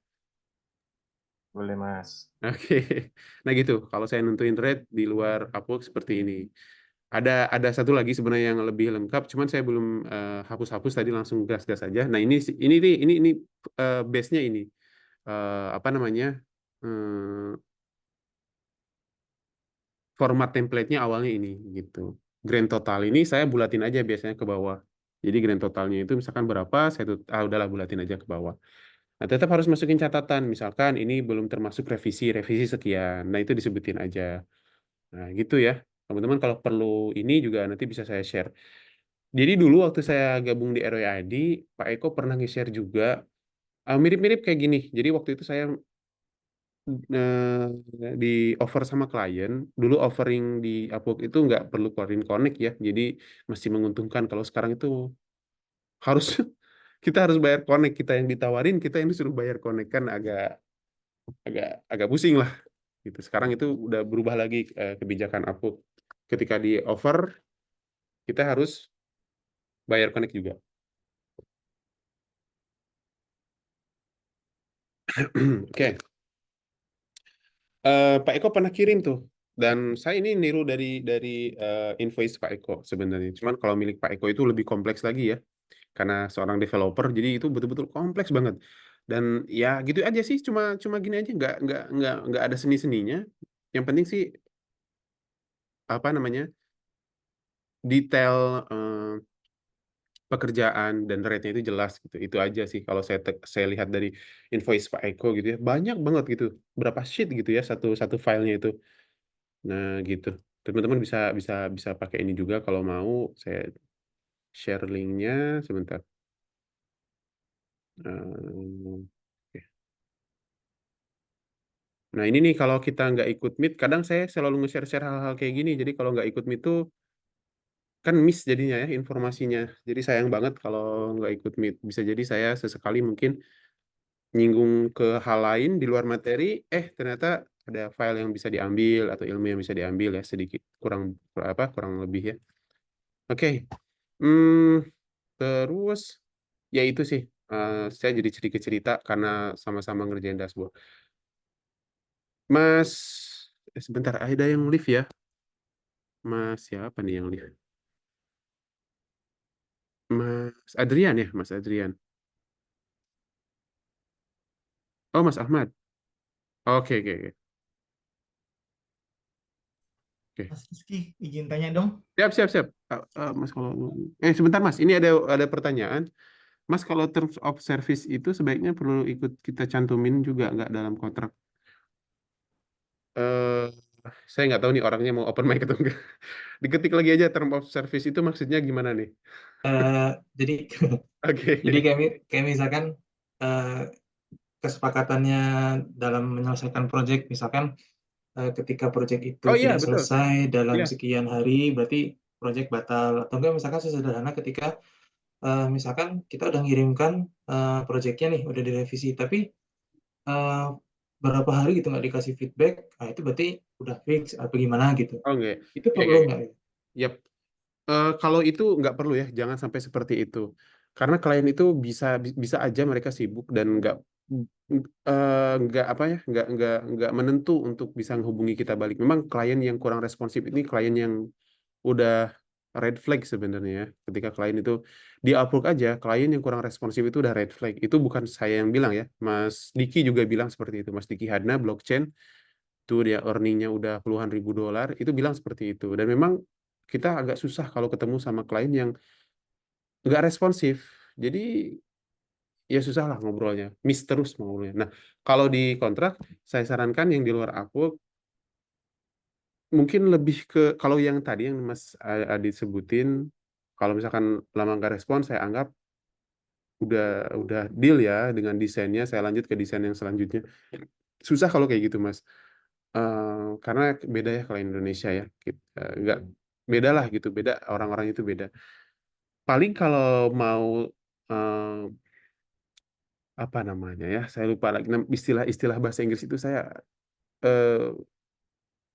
Boleh, Mas. Oke. Nah gitu, kalau saya nentuin rate di luar Upwork seperti ini. Ada satu lagi sebenarnya yang lebih lengkap, cuman saya belum hapus-hapus tadi, langsung gas-gas aja. Nah ini base-nya ini apa namanya, format template-nya awalnya ini gitu. Grand total ini saya bulatin aja biasanya ke bawah. Jadi grand totalnya itu misalkan berapa, saya udahlah bulatin aja ke bawah. Nah, tetap harus masukin catatan, misalkan ini belum termasuk revisi sekian. Nah, itu disebutin aja. Nah, gitu ya. Teman-teman kalau perlu ini juga nanti bisa saya share. Jadi dulu waktu saya gabung di RWID, Pak Eko pernah nge-share juga mirip-mirip kayak gini. Jadi waktu itu saya di offer sama klien. Dulu offering di Upwork itu nggak perlu keluarin connect ya. Jadi masih menguntungkan. Kalau sekarang itu harus kita harus bayar connect. Kita yang ditawarin, kita yang disuruh bayar connect, kan agak agak agak pusing lah gitu. Sekarang itu udah berubah lagi kebijakan Upwork. Ketika di offer kita harus bayar connect juga. Oke. Pak Eko pernah kirim tuh, dan saya ini niru dari invoice Pak Eko sebenarnya. Cuman kalau milik Pak Eko itu lebih kompleks lagi ya, karena seorang developer, jadi itu betul-betul kompleks banget. Dan ya gitu aja sih, cuma cuma gini aja, nggak ada seni-seninya. Yang penting sih apa namanya, detail pekerjaan dan rate-nya itu jelas gitu. Itu aja sih kalau saya lihat dari invoice Pak Eko gitu ya. Banyak banget gitu. Berapa sheet gitu ya satu satu filenya itu. Nah, gitu. Teman-teman bisa bisa bisa pakai ini juga kalau mau, saya share linknya sebentar. Oke. Nah, ini nih kalau kita nggak ikut Meet, kadang saya selalu nge-share-share hal-hal kayak gini. Jadi kalau nggak ikut Meet tuh kan miss jadinya ya informasinya. Jadi sayang banget kalau nggak ikut Meet. Bisa jadi saya sesekali mungkin nyinggung ke hal lain di luar materi, ternyata ada file yang bisa diambil atau ilmu yang bisa diambil ya, sedikit kurang lebih ya. Oke. Hmm, terus ya itu sih. Saya jadi sedikit cerita karena sama-sama ngerjain dashboard. Mas, sebentar, ada yang live ya. Mas siapa nih yang live? Mas Adrian ya, Mas Adrian. Oh, Mas Ahmad. Oke, oke, oke. Oke. Mas Rizky, izin tanya dong. Siap, siap, siap. Mas kalau sebentar Mas, ini ada pertanyaan. Mas kalau terms of service itu sebaiknya perlu ikut kita cantumin juga nggak dalam kontrak? eh saya nggak tahu nih orangnya mau open mic atau enggak. Diketik lagi aja term of service itu maksudnya gimana nih? Jadi Oke. jadi kayak misalkan kesepakatannya dalam menyelesaikan proyek, misalkan ketika proyek itu Oh iya tidak betul. selesai dalam Iya. sekian hari, berarti proyek batal. Atau enggak misalkan sesederhana ketika misalkan kita udah ngirimkan proyeknya nih, udah direvisi, tapi eh, berapa hari gitu nggak dikasih feedback, nah itu berarti udah fix atau gimana gitu. Oh enggak. Itu Oke, perlu oke. nggak? Yap. Kalau itu nggak perlu ya, jangan sampai seperti itu. Karena klien itu bisa aja mereka sibuk dan nggak apa ya, nggak menentu untuk bisa menghubungi kita balik. Memang klien yang kurang responsif ini klien yang udah red flag sebenarnya ya. Ketika klien itu di Upwork aja, klien yang kurang responsif itu udah red flag. Itu bukan saya yang bilang ya, Mas Diki juga bilang seperti itu. Mas Diki Hadna blockchain itu dia earningnya udah puluhan ribu dolar, itu bilang seperti itu. Dan memang kita agak susah kalau ketemu sama klien yang nggak responsif. Jadi ya susah lah ngobrolnya, miss terus ngobrolnya. Nah, kalau di kontrak, saya sarankan yang di luar Upwork mungkin lebih ke kalau yang tadi yang Mas Adit sebutin, kalau misalkan lama nggak respon, saya anggap udah deal ya dengan desainnya. Saya lanjut ke desain yang selanjutnya. Susah kalau kayak gitu, Mas. Karena beda ya kalau Indonesia ya, nggak beda lah gitu, beda orang-orang itu beda. Paling kalau mau apa namanya ya, saya lupa lagi istilah bahasa Inggris itu saya eh,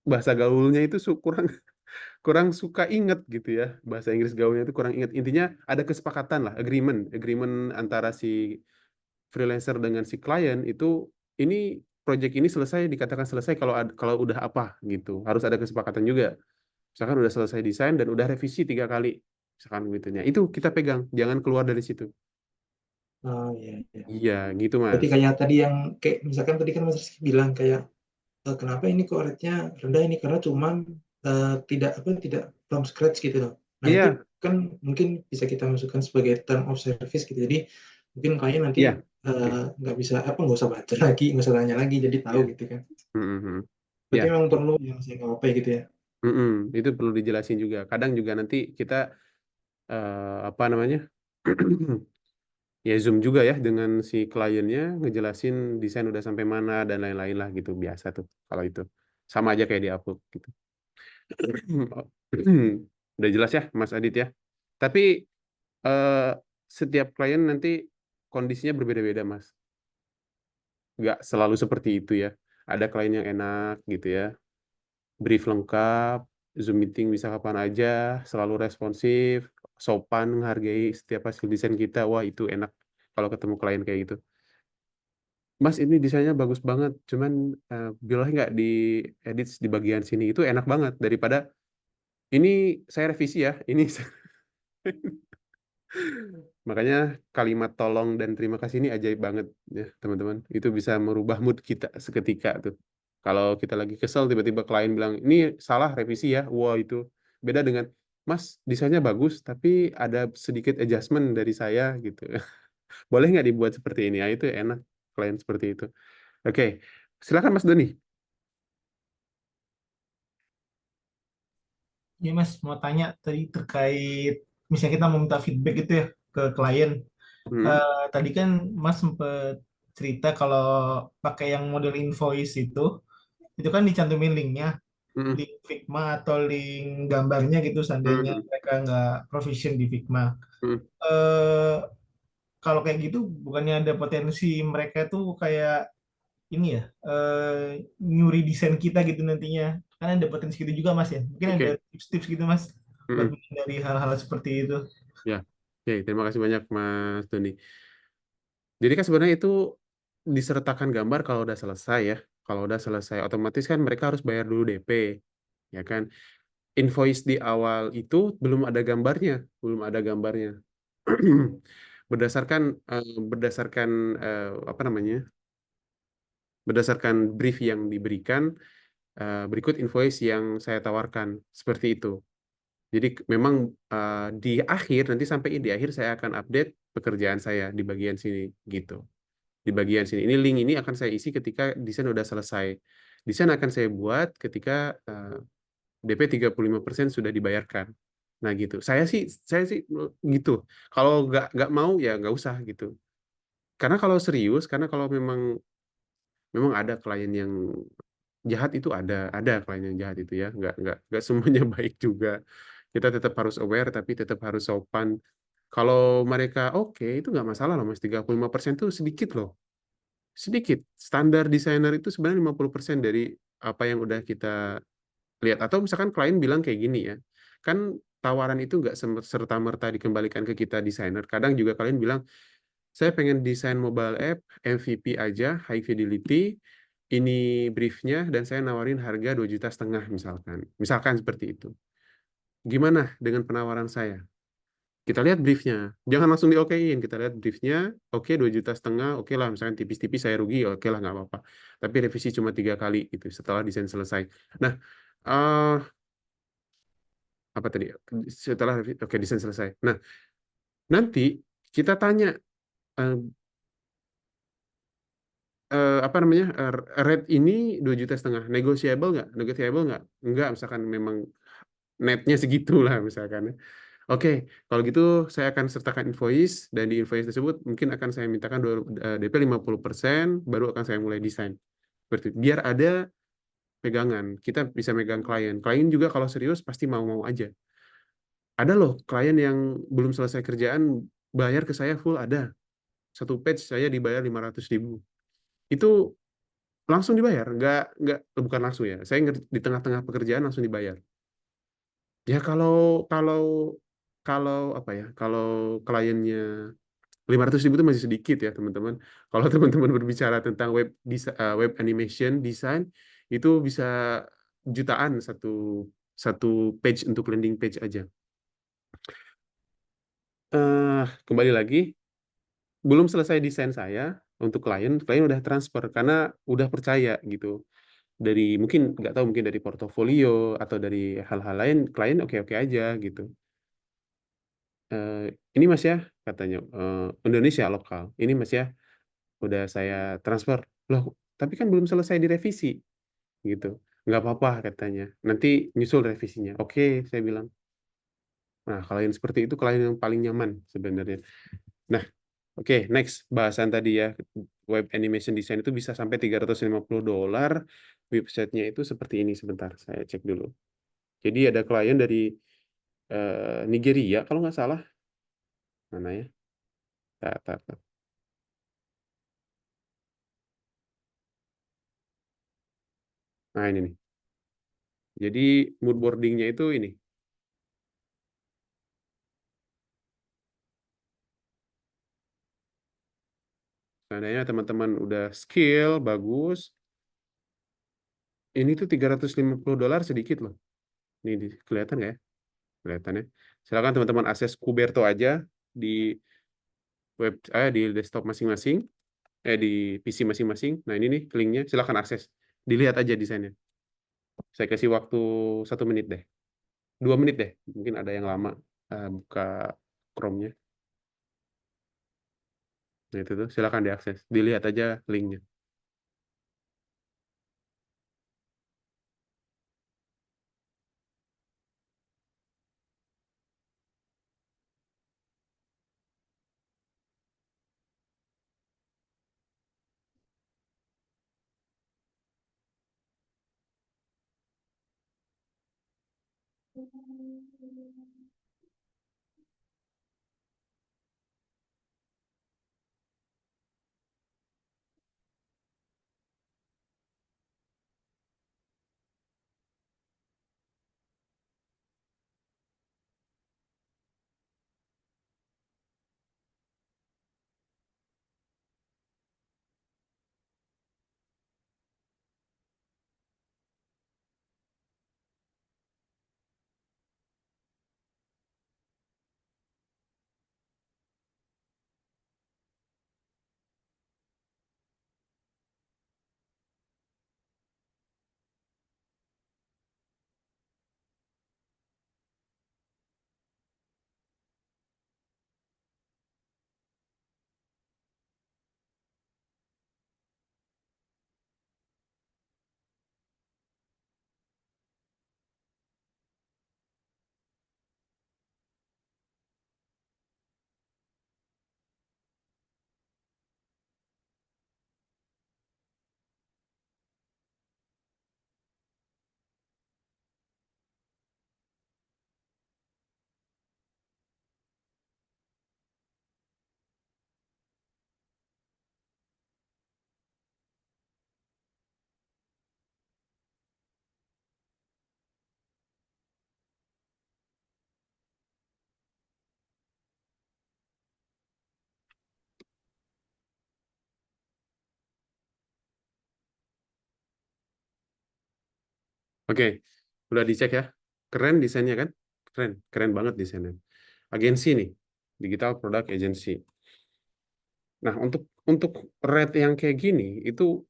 bahasa gaulnya itu kurang kurang suka inget gitu ya, bahasa Inggris gaulnya itu kurang inget. Intinya ada kesepakatan lah, agreement agreement antara si freelancer dengan si klien itu, ini project ini selesai, dikatakan selesai kalau udah apa gitu, harus ada kesepakatan juga. Misalkan udah selesai desain dan udah revisi 3 kali misalkan gitunya, itu kita pegang, jangan keluar dari situ. Oh iya, iya. Iya gitu Berarti Mas. kayak tadi yang kayak misalkan tadi kan Mas Rizky bilang kayak kenapa ini kok rate-nya rendah ini karena cuman tidak from scratch gitu loh. Nah itu Iya, kan mungkin bisa kita masukkan sebagai term of service gitu. Jadi mungkin klien nanti iya. nggak usah baca lagi, nggak usah tanya lagi, jadi tahu Iya. gitu kan. Mm-mm. Berarti Ya, memang perlu yang saya nggak apa gitu ya. mm-mm. Itu perlu dijelasin juga. Kadang juga nanti kita apa namanya, ya Zoom juga ya dengan si kliennya ngejelasin desain udah sampai mana dan lain-lain lah gitu, biasa tuh kalau itu sama aja kayak di Upwork gitu. Udah jelas ya Mas Adit ya. Tapi eh, setiap klien nanti kondisinya berbeda-beda Mas. Nggak selalu seperti itu ya. Ada klien yang enak gitu ya. Brief lengkap, Zoom meeting bisa kapan aja, selalu responsif, sopan, menghargai setiap hasil desain kita. Wah, itu enak kalau ketemu klien kayak gitu. Mas, ini desainnya bagus banget, cuman boleh nggak di edit di bagian sini? Itu enak banget daripada ini saya revisi ya, ini makanya kalimat tolong dan terima kasih ini ajaib banget ya teman-teman. Itu bisa merubah mood kita seketika tuh. Kalau kita lagi kesel tiba-tiba klien bilang ini salah revisi ya, wah itu beda dengan Mas desainnya bagus tapi ada sedikit adjustment dari saya gitu. Boleh nggak dibuat seperti ini? Ya itu enak klien seperti itu. Oke, silakan Mas Doni. Ya Mas, mau tanya tadi terkait misalnya kita mau minta feedback gitu ya ke klien. Hmm, Tadi kan Mas sempet cerita kalau pakai yang model invoice itu kan dicantumin linknya, hmm, link Figma atau link gambarnya gitu seandainya hmm, mereka nggak proficient di Figma. hmm. Eh, Kalau kayak gitu bukannya ada potensi mereka tuh kayak ini ya, nyuri desain kita gitu nantinya. Kan ada potensi gitu juga Mas ya. Mungkin ada Oke. tips-tips gitu Mas. Mm-mm. lebih dari hal-hal seperti itu. Ya, oke, terima kasih banyak Mas Doni. Jadi kan sebenarnya itu disertakan gambar kalau udah selesai ya. Kalau udah selesai, otomatis kan mereka harus bayar dulu DP, ya kan? Invoice di awal itu belum ada gambarnya, belum ada gambarnya. Berdasarkan berdasarkan apa namanya? Berdasarkan brief yang diberikan, berikut invoice yang saya tawarkan seperti itu. Jadi memang di akhir nanti sampai di akhir saya akan update pekerjaan saya di bagian sini gitu. Di bagian sini ini link ini akan saya isi ketika desain udah selesai. Desain akan saya buat ketika DP 35% sudah dibayarkan. Nah gitu. Saya sih gitu. Kalau nggak mau ya nggak usah gitu. Karena kalau serius, karena kalau memang memang ada klien yang jahat itu ada klien yang jahat itu ya. Nggak semuanya baik juga. Kita tetap harus aware tapi tetap harus sopan. Kalau mereka oke itu nggak masalah loh Mas. 35% itu sedikit loh. Sedikit. Standar desainer itu sebenarnya 50% dari apa yang udah kita lihat. Atau misalkan klien bilang kayak gini ya, kan tawaran itu nggak serta-merta dikembalikan ke kita desainer. Kadang juga kalian bilang, saya pengen desain mobile app, MVP aja, high fidelity, ini briefnya, dan saya nawarin harga 2,5 juta misalkan. Misalkan seperti itu. Gimana dengan penawaran saya? Kita lihat briefnya. Jangan langsung di-okein. Kita lihat briefnya, oke 2,5 juta, oke lah. Misalkan tipis-tipis saya rugi, oke lah nggak apa-apa. Tapi revisi cuma 3 kali gitu setelah desain selesai. Nah, eh apa tadi? Setelah oke desain selesai. Nah, nanti kita tanya eh, apa namanya rate ini 2,5 juta, negotiable nggak? Negotiable nggak? Nggak, misalkan memang netnya segitu lah misalkan. Oke, kalau gitu saya akan sertakan invoice dan di invoice tersebut mungkin akan saya mintakan DP 50%, baru akan saya mulai desain. Seperti itu. Biar ada pegangan, kita bisa megang klien. Klien juga kalau serius pasti mau-mau aja. Ada loh klien yang belum selesai kerjaan bayar ke saya full ada. Satu page saya dibayar 500.000. Itu langsung dibayar, nggak bukan langsung ya. Saya di tengah-tengah pekerjaan langsung dibayar. Ya kalau kalau apa ya? Kalau kliennya 500.000 itu masih sedikit ya teman-teman. Kalau teman-teman berbicara tentang web animation design itu bisa jutaan satu satu page untuk landing page aja. Kembali lagi, belum selesai desain saya untuk klien udah transfer karena udah percaya gitu. Dari mungkin nggak tahu mungkin dari portofolio atau dari hal-hal lain klien oke-oke aja gitu. Eh, ini Mas ya katanya Indonesia lokal. Ini Mas ya udah saya transfer. Loh, tapi kan belum selesai direvisi gitu. Nggak apa-apa katanya. Nanti nyusul revisinya. Oke, saya bilang. Nah, klien seperti itu klien yang paling nyaman sebenarnya. Nah, oke, next bahasan tadi ya. Web animation design itu bisa sampai $350. Websitenya itu seperti ini sebentar. Saya cek dulu. Jadi ada klien dari Nigeria kalau nggak salah. Mana ya? Tar. Nah, ini nih. Jadi mood boardingnya itu ini. Seandainya teman-teman udah skill, bagus. Ini tuh $350 sedikit loh. Ini kelihatan nggak ya? Kelihatan ya. Silakan teman-teman akses Kuberto aja di di desktop masing-masing, di PC masing-masing. Nah ini nih linknya, silakan akses. Dilihat aja desainnya. Saya kasih waktu 1 menit deh, 2 menit deh. Mungkin ada yang lama buka Chrome-nya. Nah itu tuh, silakan diakses. Dilihat aja linknya. Oke, udah dicek ya. Keren desainnya kan? Keren banget desainnya. Agensi nih, Digital Product Agency. Nah, untuk rate yang kayak gini, itu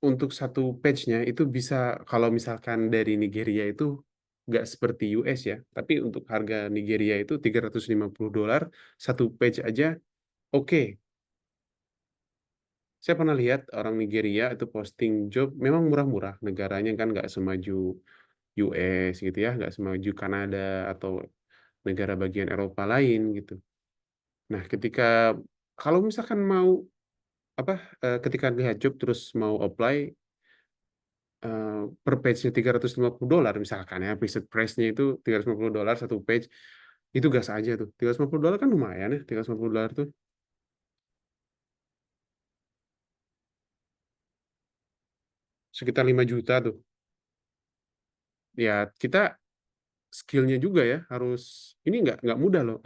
untuk satu page-nya itu bisa, kalau misalkan dari Nigeria itu nggak seperti US ya, tapi untuk harga Nigeria itu $350, satu page aja oke. Saya pernah lihat orang Nigeria itu posting job, memang murah-murah, negaranya kan nggak semaju US gitu ya, nggak semaju Kanada atau negara bagian Eropa lain gitu. Nah, kalau misalkan mau ketika lihat job terus mau apply, per page-nya $350 misalkan ya, visit price-nya itu $350 satu page, itu gas aja tuh. $350 kan lumayan ya, $350 tuh sekitar 5 juta tuh. Ya, kita skill-nya juga ya harus, ini nggak mudah loh.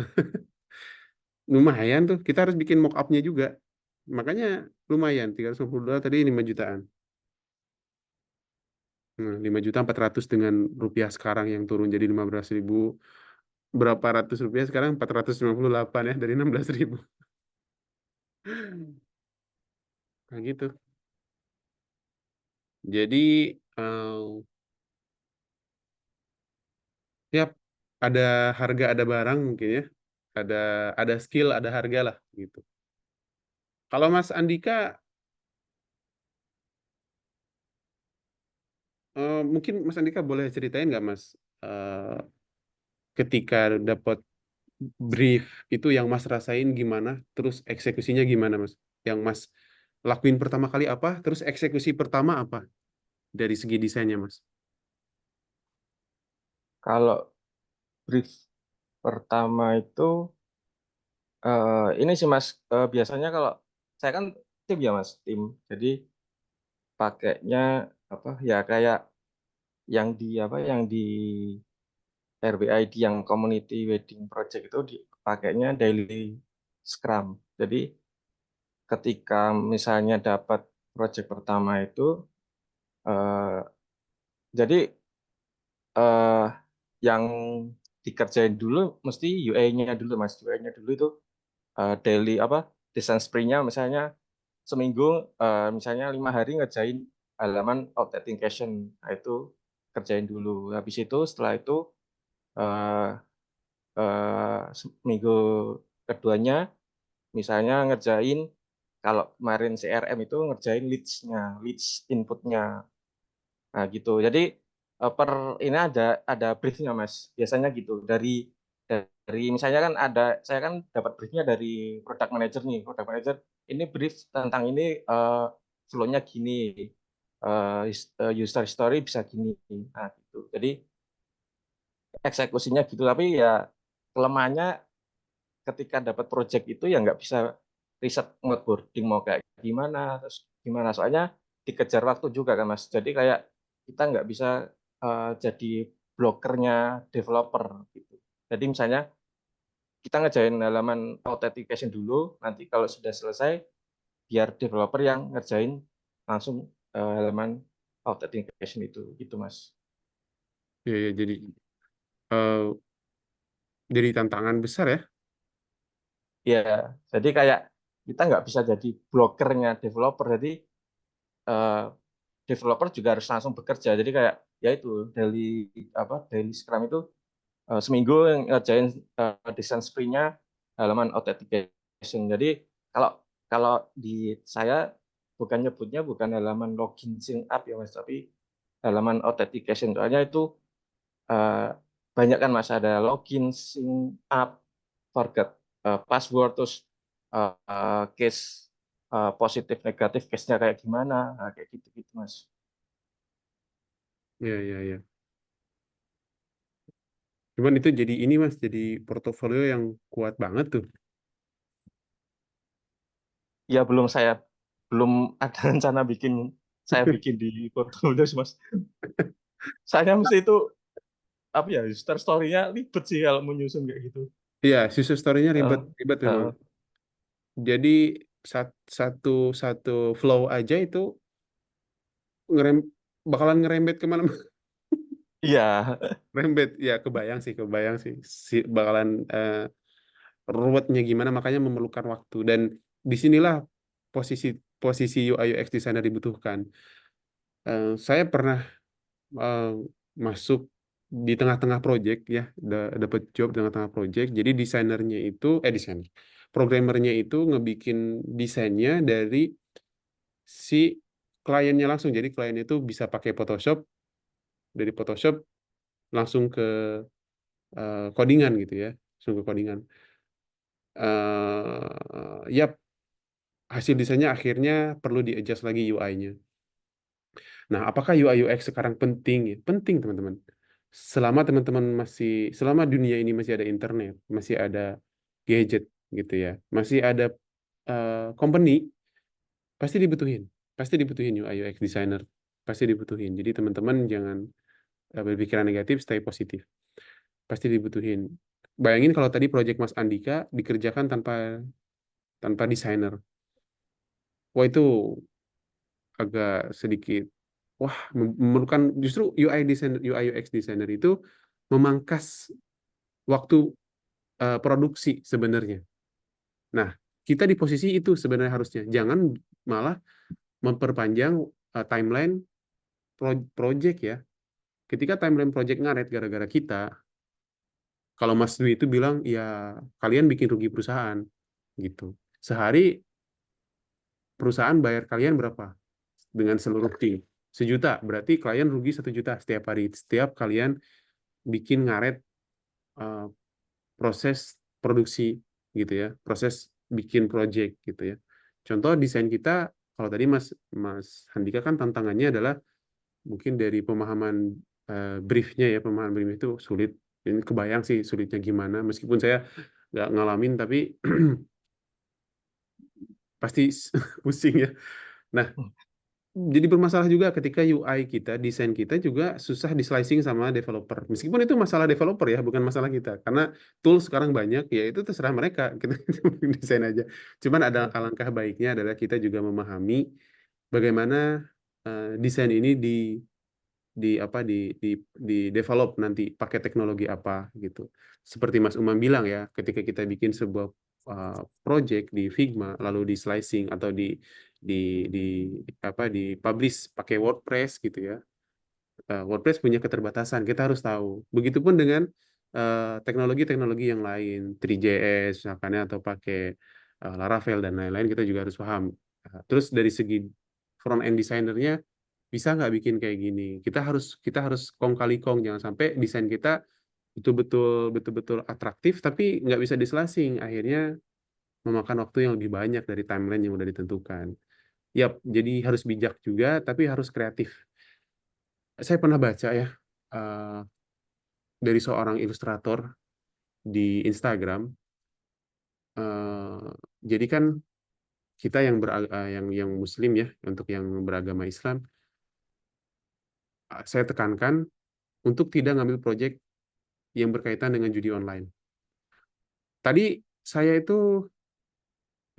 Lumayan tuh, kita harus bikin mock up-nya juga. Makanya lumayan, $350 tadi 5 jutaan. Nah, 5.400.000 dengan rupiah sekarang yang turun jadi 15.000, berapa ratus rupiah sekarang, 458 ya, dari 16.000. Nah gitu. Jadi tiap ada harga ada barang mungkin ya. Ada skill, ada harga lah gitu. Kalau Mas Andika, mungkin Mas Andika boleh ceritain nggak Mas, ketika dapat brief itu yang Mas rasain gimana, terus eksekusinya gimana Mas? Yang Mas lakuin pertama kali apa, terus eksekusi pertama apa dari segi desainnya Mas? Kalau brief pertama itu ini sih Mas, biasanya kalau saya kan tim ya Mas, tim. Jadi pakainya apa ya kayak yang di RWID yang community wedding project itu dipakainya daily scrum. Jadi ketika misalnya dapat project pertama itu eh, jadi eh, yang dikerjain dulu mesti UI-nya dulu Mas. UI-nya dulu itu daily design sprint-nya misalnya seminggu misalnya 5 hari ngerjain halaman authentication. Nah, itu kerjain dulu. Habis itu setelah itu eh, minggu keduanya misalnya ngerjain kalau kemarin CRM itu ngerjain leads inputnya. Nah, gitu. Jadi per ini ada briefnya Mas. Biasanya gitu. Dari misalnya kan saya kan dapat briefnya dari product manager nih. Product manager ini brief tentang ini flow-nya gini. User story bisa gini. Nah, gitu. Jadi eksekusinya gitu. Tapi ya kelemahannya ketika dapat project itu ya nggak bisa riset onboarding mau kayak gimana, terus gimana. Soalnya dikejar waktu juga kan Mas. Jadi kayak kita nggak bisa jadi blokernya developer gitu. Jadi misalnya kita ngerjain halaman authentication dulu, nanti kalau sudah selesai biar developer yang ngerjain langsung halaman authentication itu gitu Mas. Ya, ya, eh, jadi tantangan besar ya. Ya, jadi kayak kita nggak bisa jadi blokernya developer. Jadi eh, developer juga harus langsung bekerja. Jadi kayak ya itu daily scrum itu seminggu yang ngerjain desain sprint-nya halaman authentication. Jadi kalau kalau di saya bukan nyebutnya bukan halaman login sign up ya Mas, tapi halaman authentication. Soalnya itu eh, banyak kan Mas, ada login sign up, forget password, terus case positif negatif case-nya kayak gimana, nah, kayak gitu-gitu Mas. Ya, ya, ya. Cuman itu jadi ini Mas, jadi portofolio yang kuat banget tuh. Ya belum ada rencana saya bikin di portfolio sih Mas. Saya mesti itu apa ya, user story-nya ribet sih kalau menyusun kayak gitu. Iya, success story-nya ribet, Eh, ribet memang. eh, Jadi satu satu flow aja itu ngerem bakalan ngerembet kemana-mana. Iya. Rembet, ya kebayang sih bakalan ruwetnya gimana, makanya memerlukan waktu. Dan disinilah posisi posisi UI UX designer dibutuhkan. Saya pernah eh, masuk di tengah-tengah project ya, dapat job di tengah-tengah project. Jadi desainer, programmernya itu ngebikin desainnya dari si kliennya langsung. Jadi klien itu bisa pakai Photoshop, dari Photoshop langsung ke codingan gitu ya, langsung ke codingan. Yap, hasil desainnya akhirnya perlu di-adjust lagi UI-nya. Nah, apakah UI UX sekarang penting ya? Penting, teman-teman. Selama dunia ini masih ada internet, masih ada gadget gitu ya, masih ada company, pasti dibutuhin. Pasti dibutuhin UI UX designer. Pasti dibutuhin. Jadi teman-teman jangan berpikiran negatif, stay positif. Pasti dibutuhin. Bayangin kalau tadi proyek Mas Andika dikerjakan tanpa tanpa desainer. Wah, itu agak sedikit, wah, memerlukan, justru UI UX designer itu memangkas waktu produksi sebenarnya. Nah, kita di posisi itu sebenarnya harusnya jangan malah memperpanjang timeline project ya. Ketika timeline project ngaret gara-gara kita, kalau Mas Dwi itu bilang ya kalian bikin rugi perusahaan gitu. Sehari perusahaan bayar kalian berapa dengan seluruh tim? 1 juta, berarti klien rugi 1 juta setiap hari, setiap kalian bikin ngaret uh, proses produksi gitu ya, proses bikin project gitu ya. Contoh desain kita, kalau tadi Mas Mas Handika kan tantangannya adalah mungkin dari pemahaman briefnya ya, pemahaman brief itu sulit. Ini kebayang sih sulitnya gimana, meskipun saya nggak ngalamin, tapi pasti pusing ya. Nah, jadi bermasalah juga ketika UI kita, desain kita juga susah di slicing sama developer. Meskipun itu masalah developer ya, bukan masalah kita. Karena tools sekarang banyak, ya itu terserah mereka. Kita desain aja. Cuman ada alangkah baiknya adalah kita juga memahami bagaimana desain ini di develop nanti pakai teknologi apa gitu. Seperti Mas Umam bilang ya, ketika kita bikin sebuah project di Figma lalu di slicing atau di di di publish pakai WordPress gitu ya. WordPress punya keterbatasan, kita harus tahu. Begitupun dengan teknologi-teknologi yang lain, 3JS misalkan ya, atau pakai Laravel dan lain-lain, kita juga harus paham. Terus dari segi front end designernya, bisa nggak bikin kayak gini? Kita harus kong kali kong, jangan sampai desain kita betul-betul atraktif tapi nggak bisa dislasing, akhirnya memakan waktu yang lebih banyak dari timeline yang udah ditentukan. Yap, jadi harus bijak juga tapi harus kreatif. Saya pernah baca ya, eh, dari seorang ilustrator di Instagram. eh, jadi kan kita yang Muslim ya, untuk yang beragama Islam, saya tekankan untuk tidak ngambil proyek yang berkaitan dengan judi online. Tadi saya itu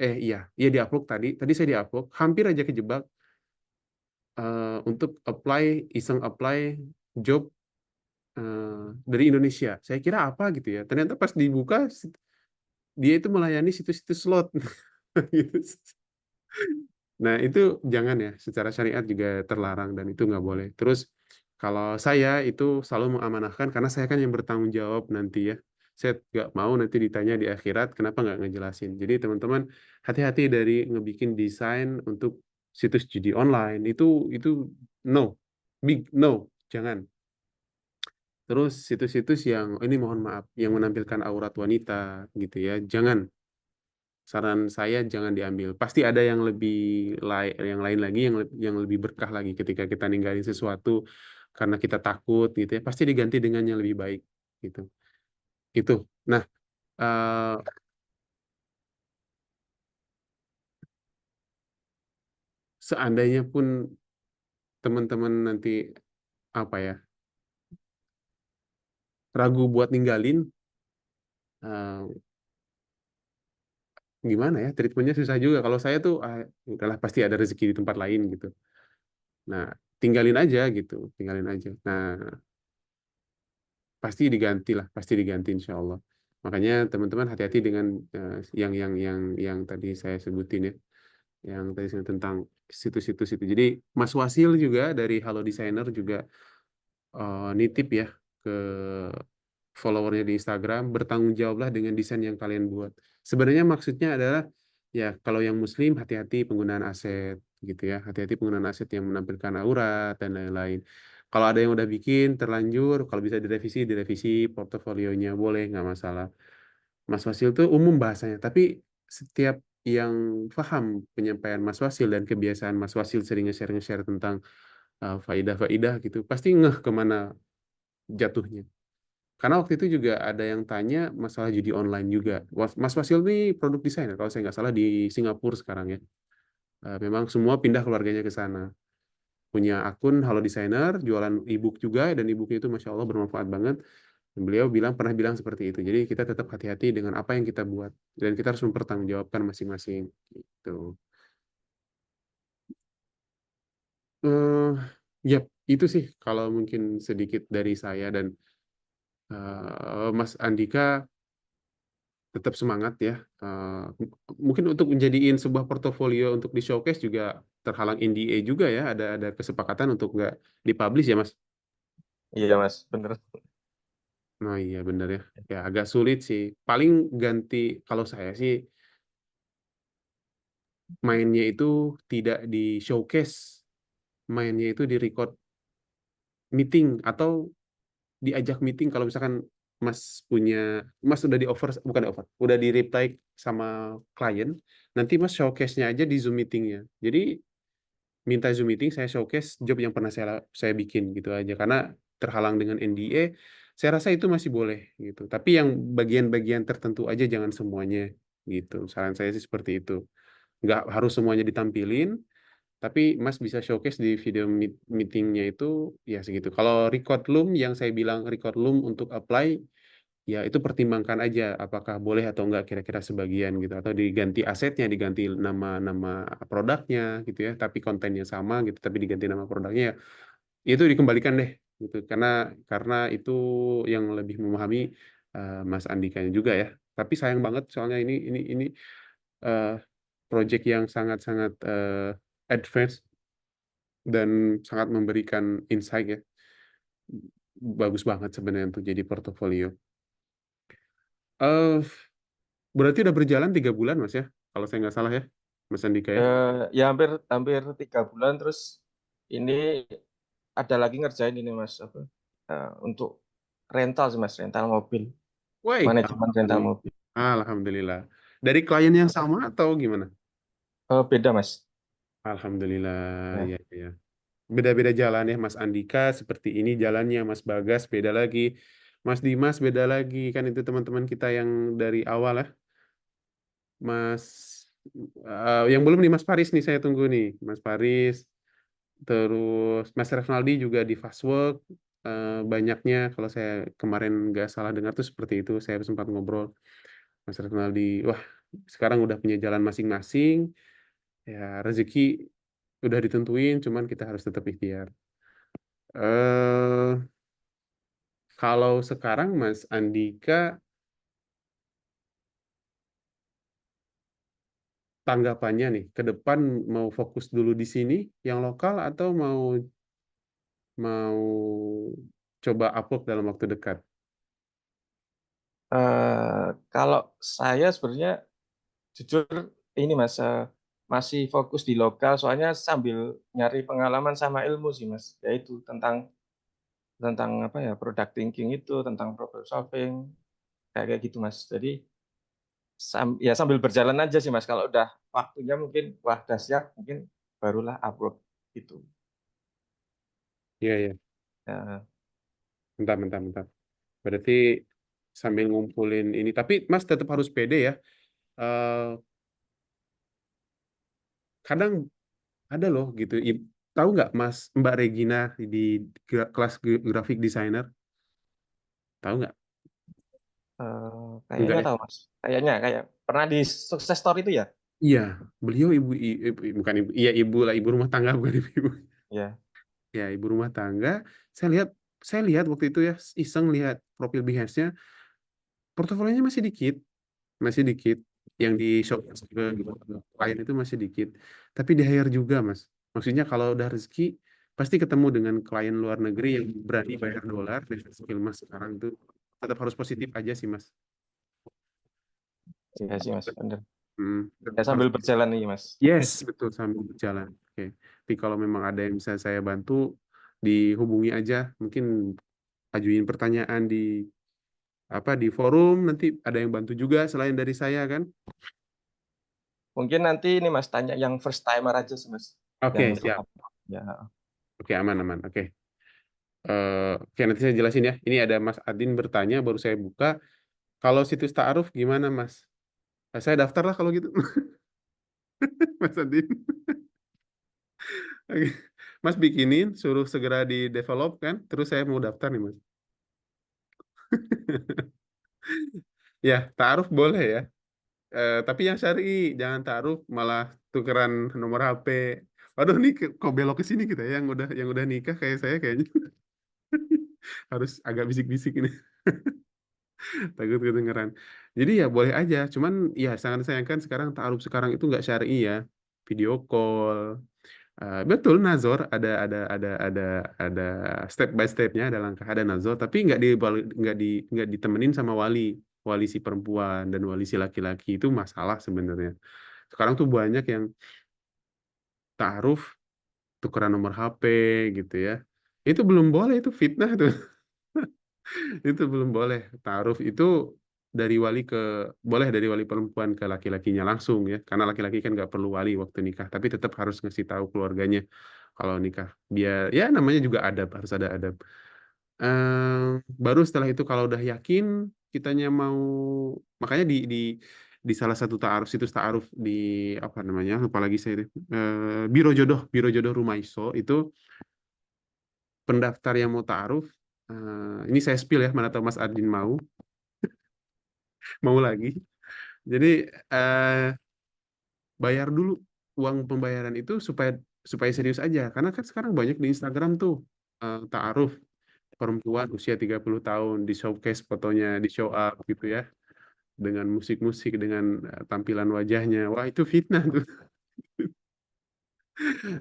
iya diupload tadi saya diupload, hampir aja kejebak untuk iseng apply job dari Indonesia. Saya kira apa gitu ya. Ternyata pas dibuka dia itu melayani situs-situs slot. Gitu. Nah, itu jangan ya, secara syariat juga terlarang dan itu nggak boleh. Terus kalau saya itu selalu mengamanahkan karena saya kan yang bertanggung jawab nanti ya. Saya nggak mau nanti ditanya di akhirat kenapa nggak ngejelasin. Jadi teman-teman hati-hati dari ngebikin desain untuk situs judi online. Itu no, big no, jangan. Terus situs-situs yang ini mohon maaf yang menampilkan aurat wanita gitu ya, jangan. Saran saya jangan diambil. Pasti ada yang yang lain lagi yang lebih berkah lagi ketika kita ninggalin sesuatu karena kita takut gitu ya. Pasti diganti dengan yang lebih baik gitu. Itu. Nah, eh, seandainya pun teman-teman nanti apa ya, ragu buat ninggalin, eh, gimana ya, treatmentnya susah juga. Kalau saya tuh udahlah pasti ada rezeki di tempat lain gitu. Nah, tinggalin aja gitu, tinggalin aja. Nah, pasti diganti insya Allah. Makanya teman-teman hati-hati dengan yang tadi saya sebutin ya, yang tadi saya tentang situs-situs itu. Jadi Mas Wasil juga dari Halo Designer juga nitip ya ke followernya di Instagram, bertanggung jawablah dengan desain yang kalian buat. Sebenarnya maksudnya adalah ya kalau yang Muslim hati-hati penggunaan aset gitu ya, hati-hati penggunaan aset yang menampilkan aurat dan lain-lain. Kalau ada yang udah bikin terlanjur, kalau bisa direvisi portofolionya boleh nggak masalah. Mas Wasil tuh umum bahasanya, tapi setiap yang paham penyampaian Mas Wasil dan kebiasaan Mas Wasil sering nge-share tentang faidah-faidah gitu, pasti ngeh kemana jatuhnya. Karena waktu itu juga ada yang tanya masalah judi online juga. Mas Wasil ini produk desainer, kalau saya nggak salah di Singapura sekarang ya. Memang semua pindah keluarganya ke sana. Punya akun Halo Designer, jualan e-book juga, dan e-booknya itu Masya Allah bermanfaat banget. Dan beliau pernah bilang seperti itu. Jadi kita tetap hati-hati dengan apa yang kita buat. Dan kita harus mempertanggungjawabkan masing-masing. Gitu. Ya, itu sih kalau mungkin sedikit dari saya. Dan Mas Andika tetap semangat ya. Mungkin untuk menjadiin sebuah portofolio untuk di showcase juga terhalang NDA juga ya. Ada kesepakatan untuk nggak dipublish ya, Mas. Iya Mas, bener. Nah iya benar ya. Ya agak sulit sih. Paling ganti kalau saya sih mainnya itu tidak di showcase, mainnya itu di record meeting atau diajak meeting kalau misalkan Mas udah di offer, bukan di offer, udah di reply sama klien, nanti Mas showcase-nya aja di Zoom meetingnya. Jadi minta Zoom meeting, saya showcase job yang pernah saya bikin gitu aja. Karena terhalang dengan NDA, saya rasa itu masih boleh gitu. Tapi yang bagian-bagian tertentu aja, jangan semuanya gitu. Saran saya sih seperti itu. Nggak harus semuanya ditampilin, tapi Mas bisa showcase di video meetingnya itu ya segitu. Kalau record loom yang saya bilang record loom untuk apply, ya itu pertimbangkan aja apakah boleh atau enggak kira-kira sebagian gitu, atau diganti asetnya, diganti nama produknya gitu ya, tapi kontennya sama gitu tapi diganti nama produknya ya itu dikembalikan deh gitu, karena itu yang lebih memahami Mas Andikanya juga ya. Tapi sayang banget soalnya ini eh, project yang sangat-sangat advance dan sangat memberikan insight ya, bagus banget sebenarnya untuk jadi portofolio. eh Berarti udah berjalan 3 bulan, Mas ya? Kalau saya nggak salah ya, Mas Andika ya? Ya hampir hampir 3 bulan, terus ini ada lagi ngerjain ini Mas, apa, untuk rental sih Mas, rental mobil, Woi, manajemen rental mobil. Alhamdulillah. Dari klien yang sama atau gimana? Beda Mas. Alhamdulillah, Ya. ya, ya. Beda-beda jalan ya, Mas Andika seperti ini jalannya, Mas Bagas beda lagi, Mas Dimas beda lagi, kan itu teman-teman kita yang dari awal ya. Mas, yang belum nih Mas Paris nih, saya tunggu nih, Mas Paris. Terus Mas Renaldi juga di Fastwork, banyaknya kalau saya kemarin nggak salah dengar tuh seperti itu, saya sempat ngobrol Mas Renaldi. Wah, sekarang udah punya jalan masing-masing, ya rezeki udah ditentuin, cuman kita harus tetap ikhtiar. eh Kalau sekarang Mas Andika, tanggapannya nih ke depan, mau fokus dulu di sini yang lokal atau mau coba upload dalam waktu dekat? Kalau saya sebenarnya jujur ini Mas, masih fokus di lokal, soalnya sambil nyari pengalaman sama ilmu sih Mas, yaitu tentang apa ya, product thinking itu, tentang problem solving, kayak gitu Mas. Jadi ya sambil berjalan aja sih Mas, kalau udah waktunya mungkin, wah udah siap, mungkin barulah upload gitu. Iya, iya. Ya, Bentar. Berarti sambil ngumpulin ini, tapi Mas tetap harus pede ya. Eh, Kadang ada loh gitu. Tahu nggak Mas Mbak Regina di kelas grafik designer? Tahu nggak? Enggak kayaknya ya? tahu Mas, kayaknya kayak pernah di sukses story itu ya? Iya, beliau bukan ibu, iya ibu lah, ibu rumah tangga bukan ibu. Ya. Ya, ibu rumah tangga. Saya lihat saya lihat waktu itu ya, iseng lihat profil Behance-nya, portofolionya masih dikit. Yang di showcase ke klien itu masih dikit. Tapi di hire juga, Mas. Maksudnya kalau udah rezeki, pasti ketemu dengan klien luar negeri yang berani bayar dolar dengan skill Mas sekarang itu. Tetap harus positif aja sih, Mas. Iya sih Mas, bener. Ya Tetap sambil harus berjalan nih Mas. Yes, betul sambil berjalan. Oke. Tapi kalau memang ada yang bisa saya bantu, dihubungi aja. Mungkin ajuin pertanyaan di forum, nanti ada yang bantu juga selain dari saya kan. Mungkin nanti ini Mas tanya yang first timer aja sih Mas. Oke, Yang siap. ya. Oke, aman. Oke. Oke, nanti saya jelasin ya. Ini ada Mas Adin bertanya, baru saya buka. Kalau situs Ta'aruf gimana, Mas? Saya daftar lah kalau gitu. Mas Adin. Oke. Mas bikinin, suruh segera di develop kan. Terus saya mau daftar nih, Mas. Ya, Ta'aruf boleh ya. Tapi yang syar'i, jangan Ta'aruf malah tukeran nomor HP. Waduh, nih kok belok ke sini kita ya, yang udah nikah kayak saya kayaknya. Harus agak bisik-bisik ini. Takut kedengeran. Jadi ya boleh aja, cuman ya sangat disayangkan sekarang ta'aruf sekarang itu nggak syar'i ya. Video call. Betul nazor ada step by stepnya, ada langkah, ada nazor, tapi nggak ditemenin sama wali si perempuan dan wali si laki-laki. Itu masalah sebenarnya. Sekarang tuh banyak yang ta'aruf tukeran nomor HP gitu ya. Itu belum boleh, itu fitnah tuh. Itu belum boleh. Ta'aruf itu boleh dari wali perempuan ke laki-lakinya langsung ya, karena laki-laki kan nggak perlu wali waktu nikah, tapi tetap harus ngasih tahu keluarganya kalau nikah, biar ya namanya juga adab, harus ada adab. Baru setelah itu kalau udah yakin kitanya mau, makanya di salah satu situs ta'aruf di apa namanya, lupa lagi saya itu, Biro Jodoh Rumaiso itu, pendaftar yang mau ta'aruf, ini saya spill ya, mana tahu Mas Adin mau lagi. Jadi eh, bayar dulu uang pembayaran itu supaya supaya serius aja. Karena kan sekarang banyak di Instagram tuh ta'aruf perempuan usia 30 tahun di showcase fotonya, di show up gitu ya. Dengan musik-musik, dengan tampilan wajahnya. Wah, itu fitnah tuh.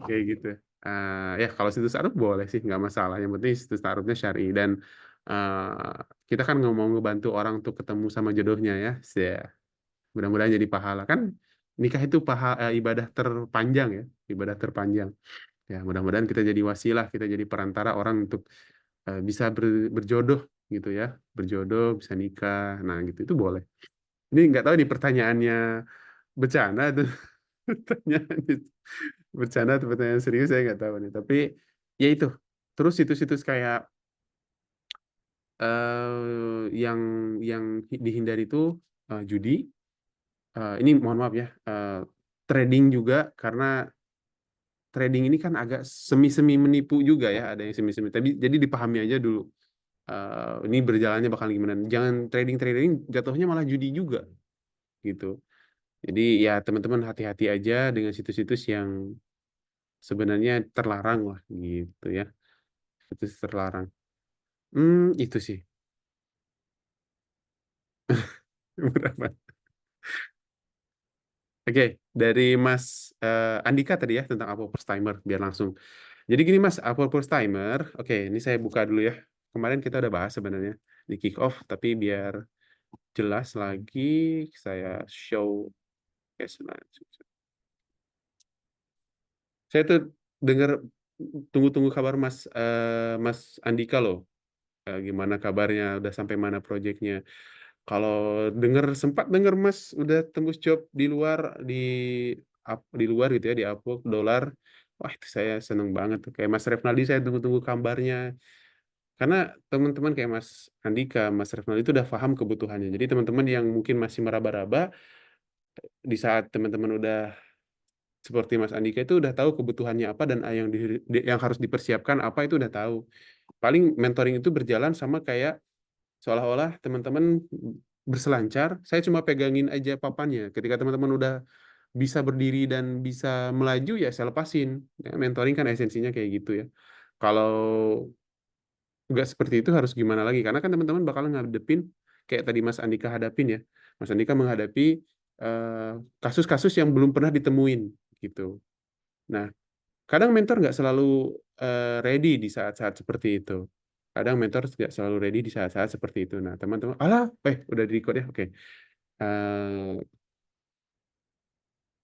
Kayak gitu. Ya kalau situs ta'aruf boleh sih, nggak masalah. Yang penting situs ta'arufnya syar'i. Dan kita kan nggak mau ngebantu orang untuk ketemu sama jodohnya ya. Mudah-mudahan jadi pahala kan, nikah itu ibadah terpanjang ya, ibadah terpanjang ya. Mudah-mudahan kita jadi wasilah, kita jadi perantara orang untuk bisa berjodoh gitu ya, berjodoh bisa nikah, nah gitu itu boleh. Ini nggak tahu di pertanyaannya bercanda tuh. Pertanyaannya bercanda atau pertanyaan serius saya nggak tahu nih, tapi ya itu. Terus situs-situs kayak yang dihindari itu judi. Ini mohon maaf ya, trading juga, karena trading ini kan agak semi-semi menipu juga ya, ada yang semi-semi. Tapi jadi dipahami aja dulu, ini berjalannya bakal gimana. Jangan trading jatuhnya malah judi juga gitu. Jadi ya teman-teman hati-hati aja dengan situs-situs yang sebenarnya terlarang lah gitu ya. Situs terlarang. Itu sih. Berapa? Oke, dari Mas Andika tadi ya tentang Apple First Timer, biar langsung. Jadi gini Mas, Apple First Timer, oke, ini saya buka dulu ya. Kemarin kita udah bahas sebenarnya di kick off, tapi biar jelas lagi saya show case langsung. Saya tuh dengar, tunggu-tunggu kabar Mas Andika loh. Gimana kabarnya, udah sampai mana proyeknya. Kalau sempat dengar Mas udah tembus job di luar, di luar gitu ya, di Upwork dolar. Wah, itu saya seneng banget tuh. Kayak Mas Refnaldi, saya tunggu-tunggu kabarnya. Karena teman-teman kayak Mas Andika, Mas Refnaldi itu udah paham kebutuhannya. Jadi teman-teman yang mungkin masih meraba-raba, di saat teman-teman udah seperti Mas Andika itu udah tahu kebutuhannya apa, dan yang harus dipersiapkan apa itu udah tahu. Paling mentoring itu berjalan sama kayak seolah-olah teman-teman berselancar, saya cuma pegangin aja papannya. Ketika teman-teman udah bisa berdiri dan bisa melaju, ya saya lepasin. Ya, mentoring kan esensinya kayak gitu ya. Kalau tugas seperti itu harus gimana lagi? Karena kan teman-teman bakal ngadepin kayak tadi Mas Andika hadapin ya. Mas Andika menghadapi kasus-kasus yang belum pernah ditemuin gitu. Nah, kadang mentor nggak selalu ready di saat-saat seperti itu. Kadang mentor nggak selalu ready di saat-saat seperti itu. Nah, teman-teman, udah di-record ya, oke. Eh,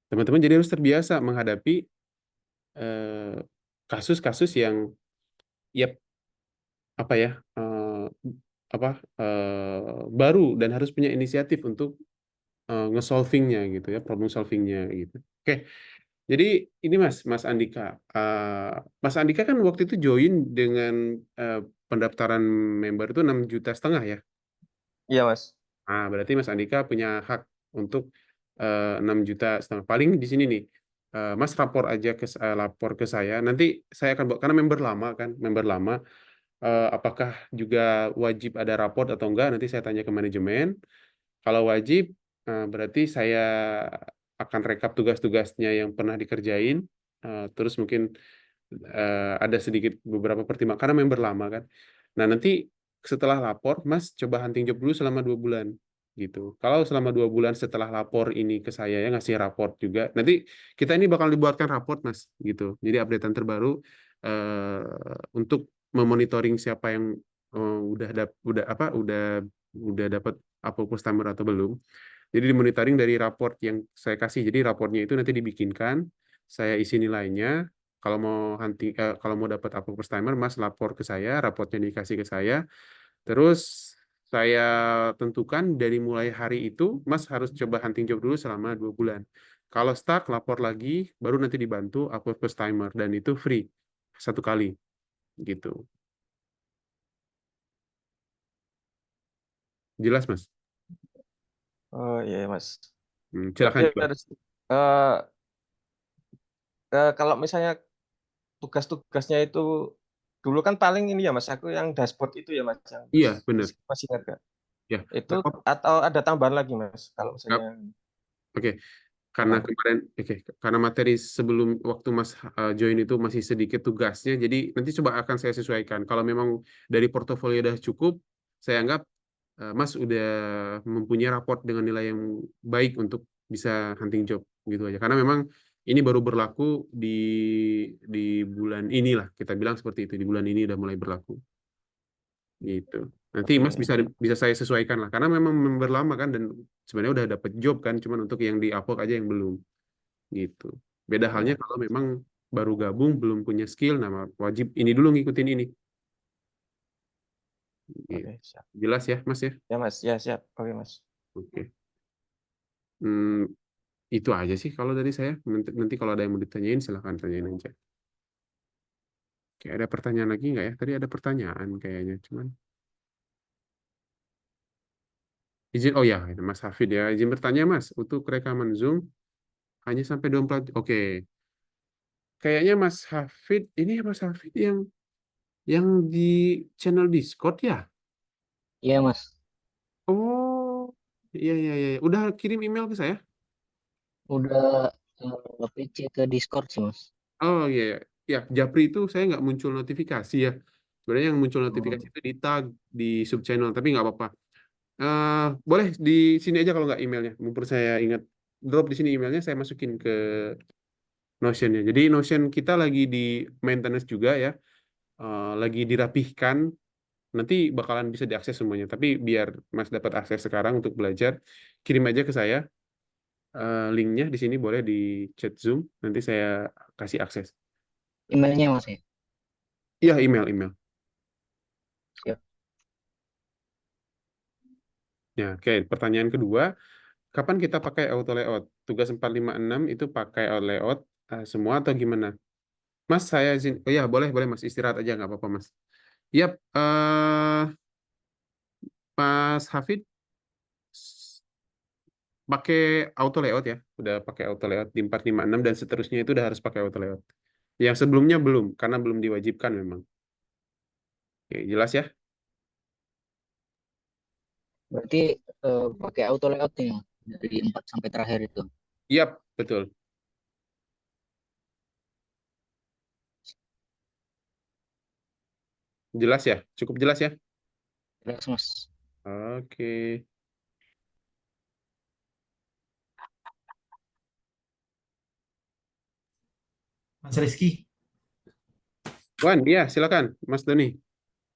Teman-teman jadi harus terbiasa menghadapi eh, kasus-kasus yang, ya apa ya, baru dan harus punya inisiatif untuk nge-solvingnya gitu ya, problem solvingnya gitu. Oke, jadi ini Mas Andika. Mas Andika kan waktu itu join dengan pendaftaran member itu 6,5 juta ya. Iya, Mas. Berarti Mas Andika punya hak untuk 6,5 juta. Paling di sini nih, Mas lapor ke saya. Nanti saya akan buat karena member lama kan, member lama. Apakah juga wajib ada raport atau enggak? Nanti saya tanya ke manajemen. Kalau wajib, berarti saya akan rekap tugas-tugasnya yang pernah dikerjain. Terus mungkin ada sedikit beberapa pertimbangan karena member lama kan. Nah, nanti setelah lapor, Mas coba hunting job dulu selama 2 bulan gitu. Kalau selama 2 bulan setelah lapor ini ke saya ya ngasih raport juga. Nanti kita ini bakal dibuatkan raport Mas gitu. Jadi updatean terbaru untuk memonitoring siapa yang udah dapat Apple customer atau belum. Jadi dimonitoring dari raport yang saya kasih. Jadi raportnya itu nanti dibikinkan, saya isi nilainya. Kalau mau dapat Apple First Timer, Mas lapor ke saya, raportnya dikasih ke saya. Terus saya tentukan dari mulai hari itu, Mas harus coba hunting job dulu selama 2 bulan. Kalau stuck, lapor lagi, baru nanti dibantu Apple First Timer dan itu free 1 kali, gitu. Jelas, Mas? Oh iya, Mas. Berarti Silakan coba. harus kalau misalnya tugas-tugasnya itu dulu kan paling ini ya Mas, aku yang dashboard itu ya Mas, yang Iya, benar. masih ingat nggak? Ya, Itu atau ada tambahan lagi Mas, kalau misalnya oke. Karena apa? kemarin, karena materi sebelum waktu Mas join itu masih sedikit tugasnya, jadi nanti coba akan saya sesuaikan. Kalau memang dari portofolio udah cukup, saya anggap Mas udah mempunyai raport dengan nilai yang baik untuk bisa hunting job gitu aja. Karena memang ini baru berlaku di bulan inilah, kita bilang seperti itu. Di bulan ini udah mulai berlaku gitu. Nanti Oke. Mas bisa bisa saya sesuaikan lah, karena memang member lama kan dan sebenarnya udah dapat job kan, cuman untuk yang di Upwork aja yang belum gitu. Beda halnya Oke. kalau memang baru gabung belum punya skill, nah wajib ini dulu ngikutin ini. Gitu. Oke, siap. Jelas ya Mas ya? Ya Mas, ya siap. Oke Mas. Oke. Itu aja sih kalau dari saya. Nanti kalau ada yang mau ditanyain silahkan tanyain aja. Oke, ada pertanyaan lagi nggak ya? Tadi ada pertanyaan kayaknya, cuman oh ya, Mas Hafid ya. Izin bertanya Mas, untuk rekaman Zoom hanya sampai 24. Oke. Kayaknya Mas Hafid ini ya Mas Hafid yang di channel Discord ya? Iya Mas, Oh, iya iya iya. Udah kirim email ke saya? udah PC ke Discord sih Mas. Oh iya, iya. Ya, Japri itu saya nggak muncul notifikasi ya. Sebenarnya yang muncul Oh, notifikasi itu di tag di sub channel, tapi nggak apa-apa. Boleh di sini aja kalau nggak emailnya. Mumpung saya ingat, drop di sini emailnya, saya masukin ke Notion-nya. Jadi Notion kita lagi di maintenance juga ya, lagi dirapihkan. Nanti bakalan bisa diakses semuanya. Tapi biar Mas dapat akses sekarang untuk belajar, kirim aja ke saya linknya di sini, boleh di chat Zoom. Nanti saya kasih akses. emailnya Mas ya. Iya, email. Siap. Ya, oke. Pertanyaan kedua, kapan kita pakai auto layout? Tugas 456 itu pakai auto layout semua atau gimana? Mas, saya izin. Oh ya, boleh Mas, istirahat aja nggak apa-apa Mas. Yap, Mas Hafid pakai auto layout ya, udah pakai auto layout di 456 dan seterusnya itu udah harus pakai auto layout. Yang sebelumnya belum, karena belum diwajibkan memang. Oke, jelas ya? Berarti pakai auto layout nih Mas, dari 4 sampai terakhir itu. Yap, betul. Jelas ya? Cukup jelas ya? Jelas, Mas. Oke. Mas Rizky, Wan, iya silakan, Mas Doni.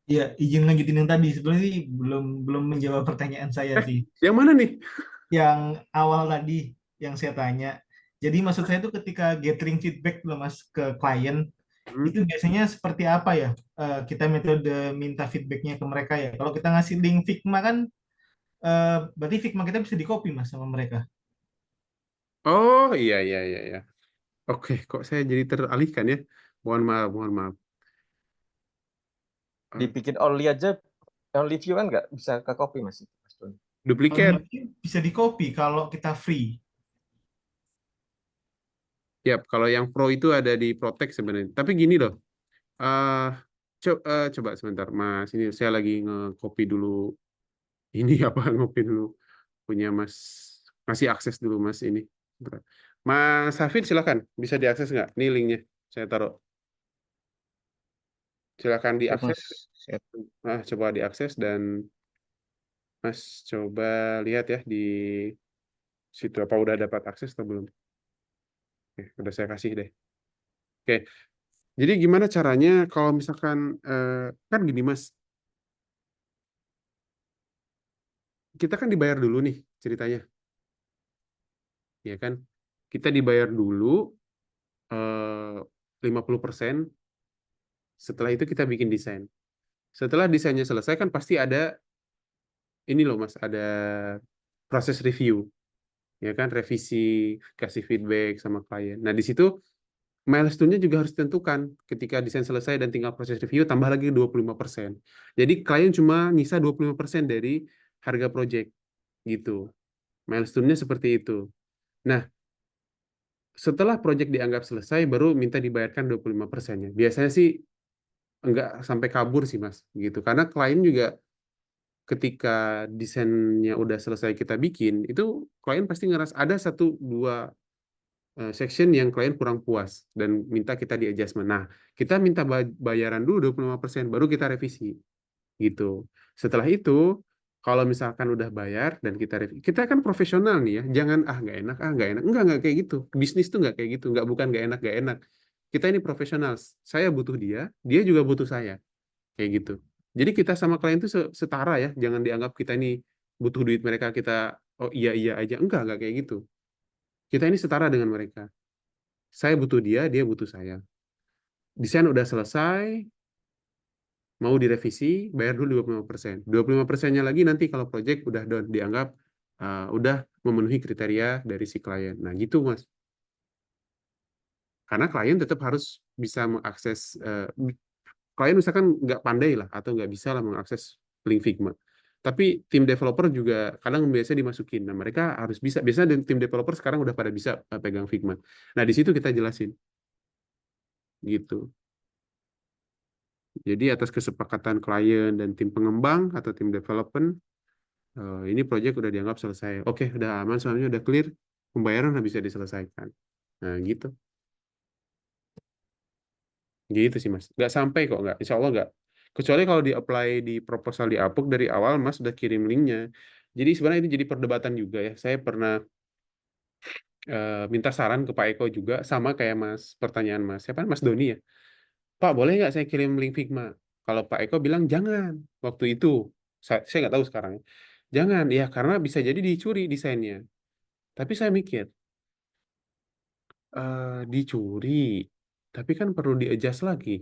ya izin lanjutin yang tadi. Sebenarnya sih belum belum menjawab pertanyaan saya Eh, sih. yang mana nih? Yang awal tadi yang saya tanya. Jadi maksud saya itu ketika gathering feedback loh Mas ke klien, Hmm. itu biasanya seperti apa ya? Kita metode minta feedbacknya ke mereka ya. Kalau kita ngasih link Figma kan, berarti Figma kita bisa di-copy Mas sama mereka. Oh, iya, iya, iya, iya. Oke, kok saya jadi teralihkan ya? Mohon maaf, mohon maaf. Dibikin only aja, only view kan nggak bisa ke copy Mas. Duplikat. Bisa di-copy kalau kita free. Yap, kalau yang pro itu ada di Protect sebenarnya. Tapi gini loh, coba sebentar, Mas. Ini saya lagi nge-copy dulu. Ini apa, ngopi dulu. Punya Mas. Ngasih akses dulu, Mas, ini. Bentar. Mas Hafid, silakan. Bisa diakses nggak? Ini linknya. Saya taruh. Silakan Siap, diakses. Mas. Siap. Nah, coba diakses dan Mas coba lihat ya di situ apa udah dapat akses atau belum. Oke, udah saya kasih deh. Oke, jadi gimana caranya kalau misalkan kan gini Mas, kita kan dibayar dulu nih ceritanya, ya kan? Kita dibayar dulu 50%. Setelah itu kita bikin desain. Setelah desainnya selesai kan pasti ada ini loh Mas, ada proses review, ya kan? Revisi, kasih feedback sama klien. Nah, di situ milestone-nya juga harus ditentukan. Ketika desain selesai dan tinggal proses review, tambah lagi 25%. Jadi klien cuma nyisa 25% dari harga project gitu. Milestone-nya seperti itu. Nah, setelah project dianggap selesai, baru minta dibayarkan 25%-nya. Biasanya sih enggak sampai kabur sih, Mas. Gitu. Karena klien juga ketika desainnya udah selesai kita bikin, itu klien pasti ngeras ada satu dua section yang klien kurang puas dan minta kita di adjustment. Nah, kita minta bayaran dulu 25%, baru kita revisi gitu. Setelah itu, kalau misalkan udah bayar dan kita revisi, kita kan profesional nih ya, jangan nggak enak, nggak enak. Enggak kayak gitu. Bisnis tuh nggak kayak gitu, nggak bukan nggak enak. Kita ini profesional. Saya butuh dia, dia juga butuh saya. Kayak gitu. Jadi kita sama klien itu setara ya, jangan dianggap kita ini butuh duit mereka, kita oh iya aja. Enggak kayak gitu. Kita ini setara dengan mereka. Saya butuh dia, dia butuh saya. Desain udah selesai, mau direvisi, bayar dulu 25%. 25%-nya lagi nanti kalau project udah done, dianggap udah memenuhi kriteria dari si klien. Nah, gitu, Mas. Karena klien tetap harus bisa mengakses, klien misalkan nggak pandai lah, atau nggak bisa lah mengakses link Figma. Tapi tim developer juga kadang biasa dimasukin. Nah, mereka harus bisa. Biasanya tim developer sekarang udah pada bisa pegang Figma. Nah, di situ kita jelasin. Gitu. Jadi atas kesepakatan klien dan tim pengembang atau tim development, ini project udah dianggap selesai. Oke, udah aman, soalnya udah clear, pembayaran udah bisa diselesaikan. Nah, gitu. Gitu sih, Mas. Nggak sampai kok, nggak. Insya Allah nggak. Kecuali kalau di-apply di proposal di Apuk dari awal, Mas udah kirim linknya. Jadi sebenarnya itu jadi perdebatan juga ya. Saya pernah minta saran ke Pak Eko juga, sama kayak Mas, pertanyaan Mas. Siapa? Mas Doni ya? Pak, boleh nggak saya kirim link Figma? Kalau Pak Eko bilang jangan waktu itu. Saya nggak tahu sekarang. Jangan, ya karena bisa jadi dicuri desainnya. Tapi saya mikir, dicuri, tapi kan perlu di-adjust lagi.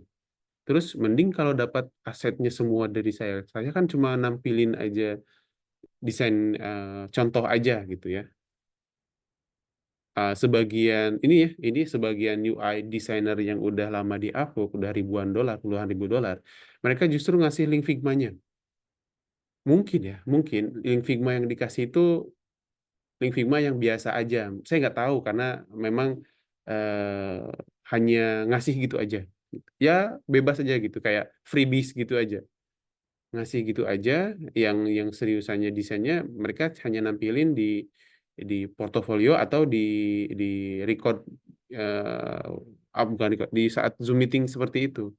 Terus mending kalau dapat asetnya semua dari saya. Saya kan cuma nampilin aja desain contoh aja gitu ya. Sebagian ini ya, ini sebagian UI designer yang udah lama di Upwork, udah ribuan dolar, puluhan ribu dolar. Mereka justru ngasih link Figma-nya. Mungkin ya, mungkin link Figma yang dikasih itu link Figma yang biasa aja. Saya nggak tahu karena memang eh, hanya ngasih gitu aja. Ya bebas aja gitu, kayak freebies gitu aja. Ngasih gitu aja, yang seriusannya desainnya mereka hanya nampilin di portofolio atau di record bukan record, di saat Zoom meeting seperti itu.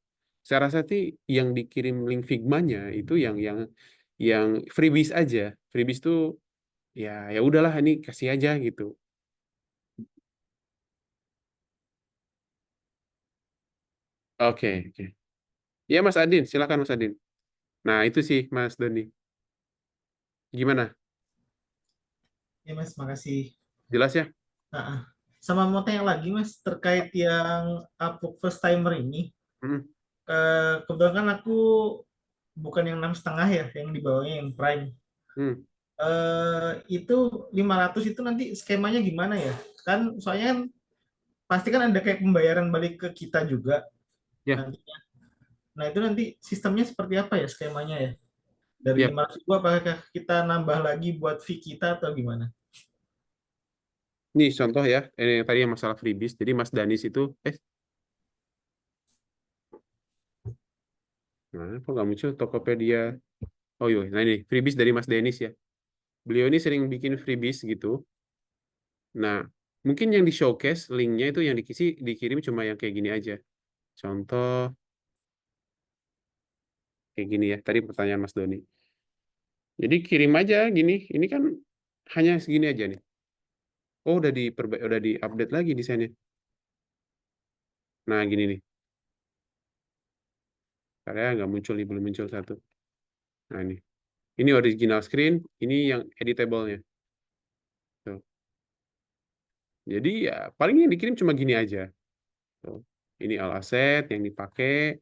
Saya rasa sih yang dikirim link Figma-nya itu yang freebies aja. Freebies tuh ya udahlah ini kasih aja gitu. Oke, oke. Iya Mas Adin, silakan Mas Adin. Nah, itu sih Mas Doni. Gimana? Ya Mas, makasih. Jelas ya? Nah, sama mau tanya lagi Mas terkait yang Upwork first timer ini. Hmm, Kebetulan kan aku bukan yang 6,5 ya, yang di bawahnya yang prime. hmm. Itu 500 itu nanti skemanya gimana ya? Kan soalnya kan pasti kan ada kayak pembayaran balik ke kita juga Ya, nantinya. Nah, itu nanti sistemnya seperti apa ya skemanya ya? Dari ya. 500 itu apakah kita nambah lagi buat fee kita atau gimana? Ini contoh ya, ini tadi yang masalah freebies. Jadi Mas Danis itu, nah, kok nggak muncul Tokopedia? Oh iya, nah ini freebies dari Mas Denis ya. Beliau ini sering bikin freebies gitu. Nah, mungkin yang di showcase linknya itu yang dikirim cuma yang kayak gini aja. Contoh kayak gini ya. Tadi pertanyaan Mas Doni. Jadi kirim aja gini. Ini kan hanya segini aja nih. Oh, udah di-update lagi desainnya. Nah, gini nih. Karya nggak muncul nih, belum muncul satu. Nah, ini. Ini original screen, ini yang editable-nya. Tuh. Jadi ya paling yang dikirim cuma gini aja. Tuh. Ini all asset yang dipakai,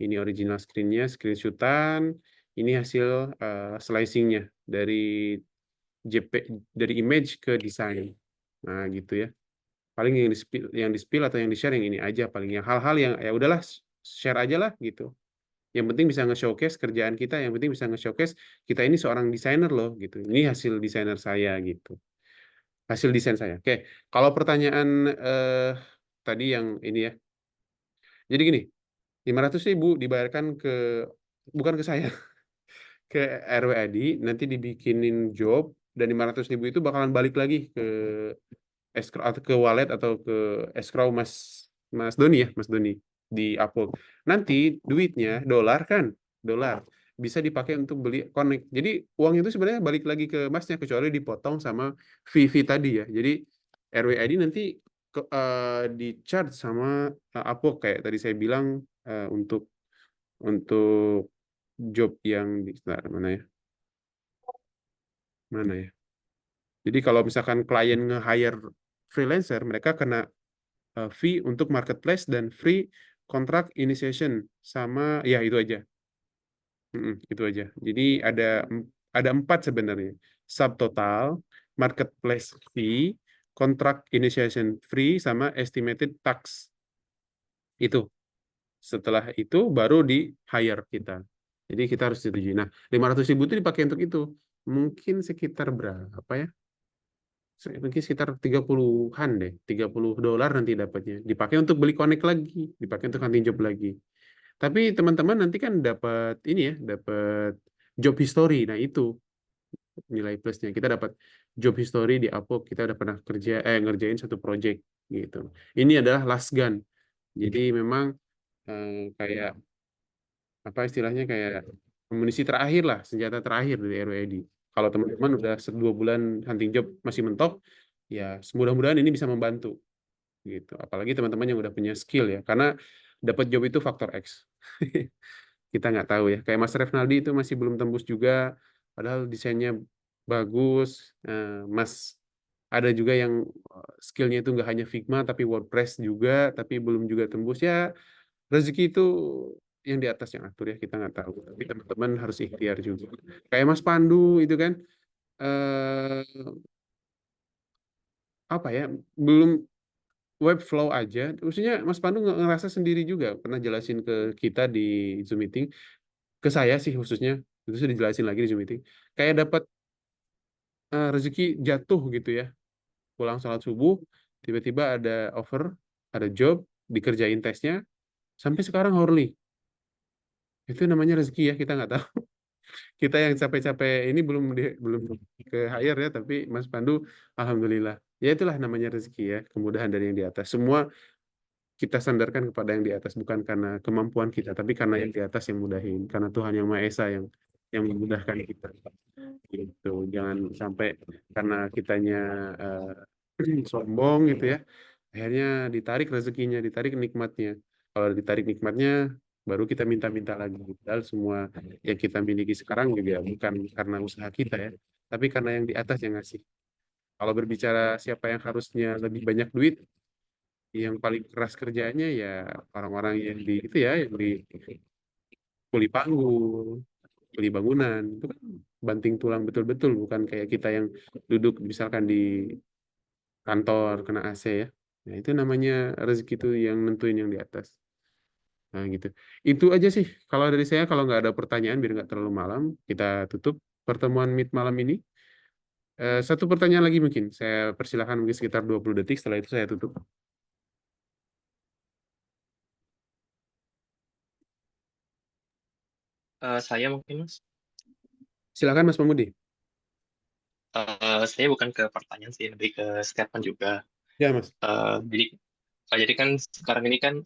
ini original screen-nya, screenshotan, ini hasil slicing-nya dari dari image ke desain. Nah, gitu ya. Paling yang di-spill atau yang di-share yang ini aja paling yang hal-hal yang ya udahlah share aja lah gitu. Yang penting bisa nge-showcase kerjaan kita, yang penting bisa nge-showcase kita ini seorang desainer loh gitu. Ini hasil desainer saya gitu. Hasil desain saya. Oke, kalau pertanyaan tadi yang ini ya. Jadi gini, 500.000 dibayarkan bukan ke saya, ke RWAD, nanti dibikinin job, dan 500.000 itu bakalan balik lagi ke escrow atau ke wallet atau ke escrow Mas Mas Doni ya, Mas Doni di Upwork. Nanti duitnya dolar kan, dolar bisa dipakai untuk beli connect. Jadi uang itu sebenarnya balik lagi ke Masnya kecuali dipotong sama fee tadi ya. Jadi RWAD nanti di charge sama Upwork kayak tadi saya bilang untuk job yang di sebentar, mana ya. Jadi kalau misalkan klien nge-hire freelancer, mereka kena fee untuk marketplace dan free contract initiation sama ya itu aja. Itu aja. Jadi ada 4 sebenarnya. Subtotal, marketplace fee, contract initiation free sama estimated tax. Itu. Setelah itu baru di hire kita. Jadi kita harus setuju. Nah, 500.000 itu dipakai untuk itu. Mungkin sekitar berapa ya? Mungkin sekitar 30-an deh. $30 nanti dapatnya. Dipakai untuk beli connect lagi. Dipakai untuk hunting job lagi. Tapi teman-teman nanti kan dapat ini ya, dapat job history. Nah, itu nilai plusnya. Kita dapat job history di Upwork. Kita udah pernah ngerjain satu project gitu. Ini adalah last gun. Jadi memang kayak apa istilahnya kayak amunisi terakhir lah, senjata terakhir dari RWD. Kalau teman-teman udah 2 bulan hunting job masih mentok, ya mudah-mudahan ini bisa membantu gitu. Apalagi teman-teman yang udah punya skill ya, karena dapat job itu faktor X. Kita nggak tahu ya. Kayak Mas Refnaldi itu masih belum tembus juga, padahal desainnya bagus. Mas ada juga yang skillnya itu nggak hanya Figma tapi WordPress juga, tapi belum juga tembus ya. Rezeki itu yang di atas yang atur ya, kita nggak tahu. Tapi teman-teman harus ikhtiar juga. Kayak Mas Pandu itu kan eh apa ya, belum Webflow aja. Maksudnya Mas Pandu ngerasa sendiri juga pernah jelasin ke kita di Zoom meeting, ke saya sih khususnya, itu sudah dijelasin lagi di Zoom meeting. Kayak dapat rezeki jatuh gitu ya. Pulang sholat subuh, tiba-tiba ada offer, ada job, dikerjain tesnya, sampai sekarang hourly. Itu namanya rezeki ya, kita nggak tahu. Kita yang capek-capek ini belum ke hire ya, tapi Mas Pandu alhamdulillah. Ya itulah namanya rezeki ya, kemudahan dari yang di atas. Semua kita sandarkan kepada yang di atas, bukan karena kemampuan kita, tapi karena yang di atas yang mudahin, karena Tuhan yang Maha Esa yang memudahkan kita. Gitu. Jangan sampai karena kitanya sombong gitu ya, akhirnya ditarik rezekinya, ditarik nikmatnya. Kalau ditarik nikmatnya, baru kita minta-minta lagi. Padahal semua yang kita miliki sekarang juga bukan karena usaha kita ya, tapi karena yang di atas yang ngasih. Kalau berbicara siapa yang harusnya lebih banyak duit, yang paling keras kerjanya ya orang-orang yang di itu ya, yang di kuli panggul, kuli bangunan, itu kan banting tulang betul-betul, bukan kayak kita yang duduk misalkan di kantor kena AC ya. Nah, itu namanya rezeki itu yang nentuin yang di atas. Nah, gitu. Itu aja sih. Kalau dari saya, kalau nggak ada pertanyaan, biar nggak terlalu malam, kita tutup pertemuan Meet malam ini. Satu pertanyaan lagi mungkin. Saya persilahkan mungkin sekitar 20 detik, setelah itu saya tutup. Saya mungkin Mas. Silakan Mas Pamudi. Saya bukan ke pertanyaan sih, lebih ke statement juga. Ya, Mas. Jadi kan sekarang ini kan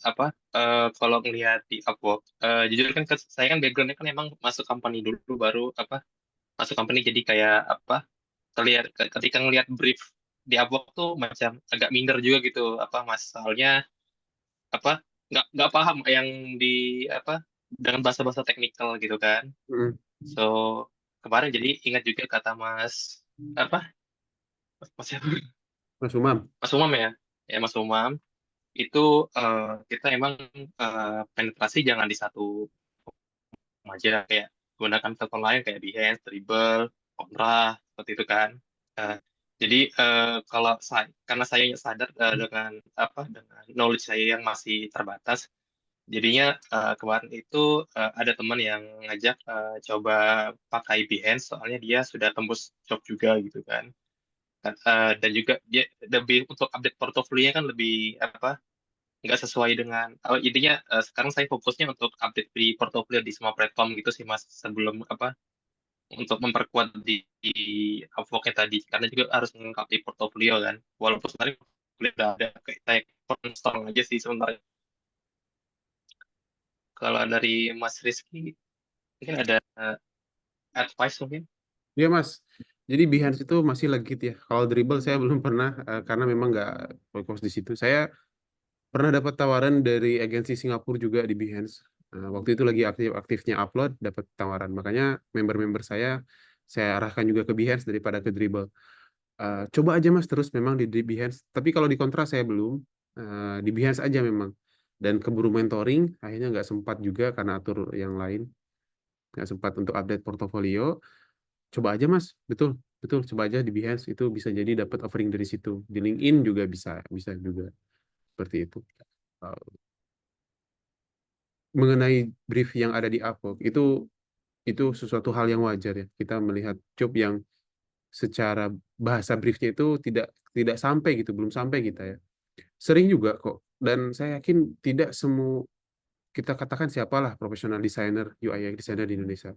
kalau ngelihat di Upwork, jujur kan saya kan backgroundnya kan emang masuk company dulu baru masuk company, jadi kayak ketika ngelihat brief di Upwork tuh macam agak minder juga gitu masalahnya nggak paham yang di dengan bahasa-bahasa teknikal gitu kan. Mm. So kemarin jadi ingat juga kata Mas siapa? Mas Umam. Mas Umam ya Mas Umam itu kita emang penetrasi jangan di satu aja, kayak gunakan platform lain kayak Behance, Dribbble, Konra seperti itu kan. Eh, jadi karena saya sadar dengan knowledge saya yang masih terbatas, jadinya kemarin itu ada teman yang ngajak coba pakai Behance, soalnya dia sudah tembus job juga gitu kan. Dan juga dia lebih untuk update portofolionya kan lebih nggak sesuai dengan intinya sekarang saya fokusnya untuk update di portofolio di semua platform gitu sih Mas, sebelum untuk memperkuat di Upwork tadi, karena juga harus melengkapi portofolio kan, walaupun sebenarnya portofolio udah ada, kayak saya install aja sih sebenarnya. Kalau dari Mas Rizky mungkin ada advice mungkin. Iya Mas, jadi Behance itu masih legit ya. Kalau Dribbble saya belum pernah, karena memang nggak fokus di situ. Saya pernah dapat tawaran dari agensi Singapura juga di Behance. Waktu itu lagi aktif-aktifnya upload, dapat tawaran. Makanya member-member saya arahkan juga ke Behance daripada ke Dribbble. Coba aja Mas terus memang di Behance. Tapi kalau di kontra saya belum. Di Behance aja memang. Dan keburu mentoring, akhirnya nggak sempat juga karena atur yang lain. Nggak sempat untuk update portofolio. Coba aja Mas, betul, betul. Coba aja di Behance, itu bisa jadi dapat offering dari situ. Di LinkedIn juga bisa juga seperti itu. Uh, Mengenai brief yang ada di Upwork, itu sesuatu hal yang wajar ya. Kita melihat job yang secara bahasa briefnya itu tidak tidak sampai gitu, belum sampai kita ya. Sering juga kok. Dan saya yakin tidak semua, kita katakan siapalah profesional designer, UI UX designer di Indonesia,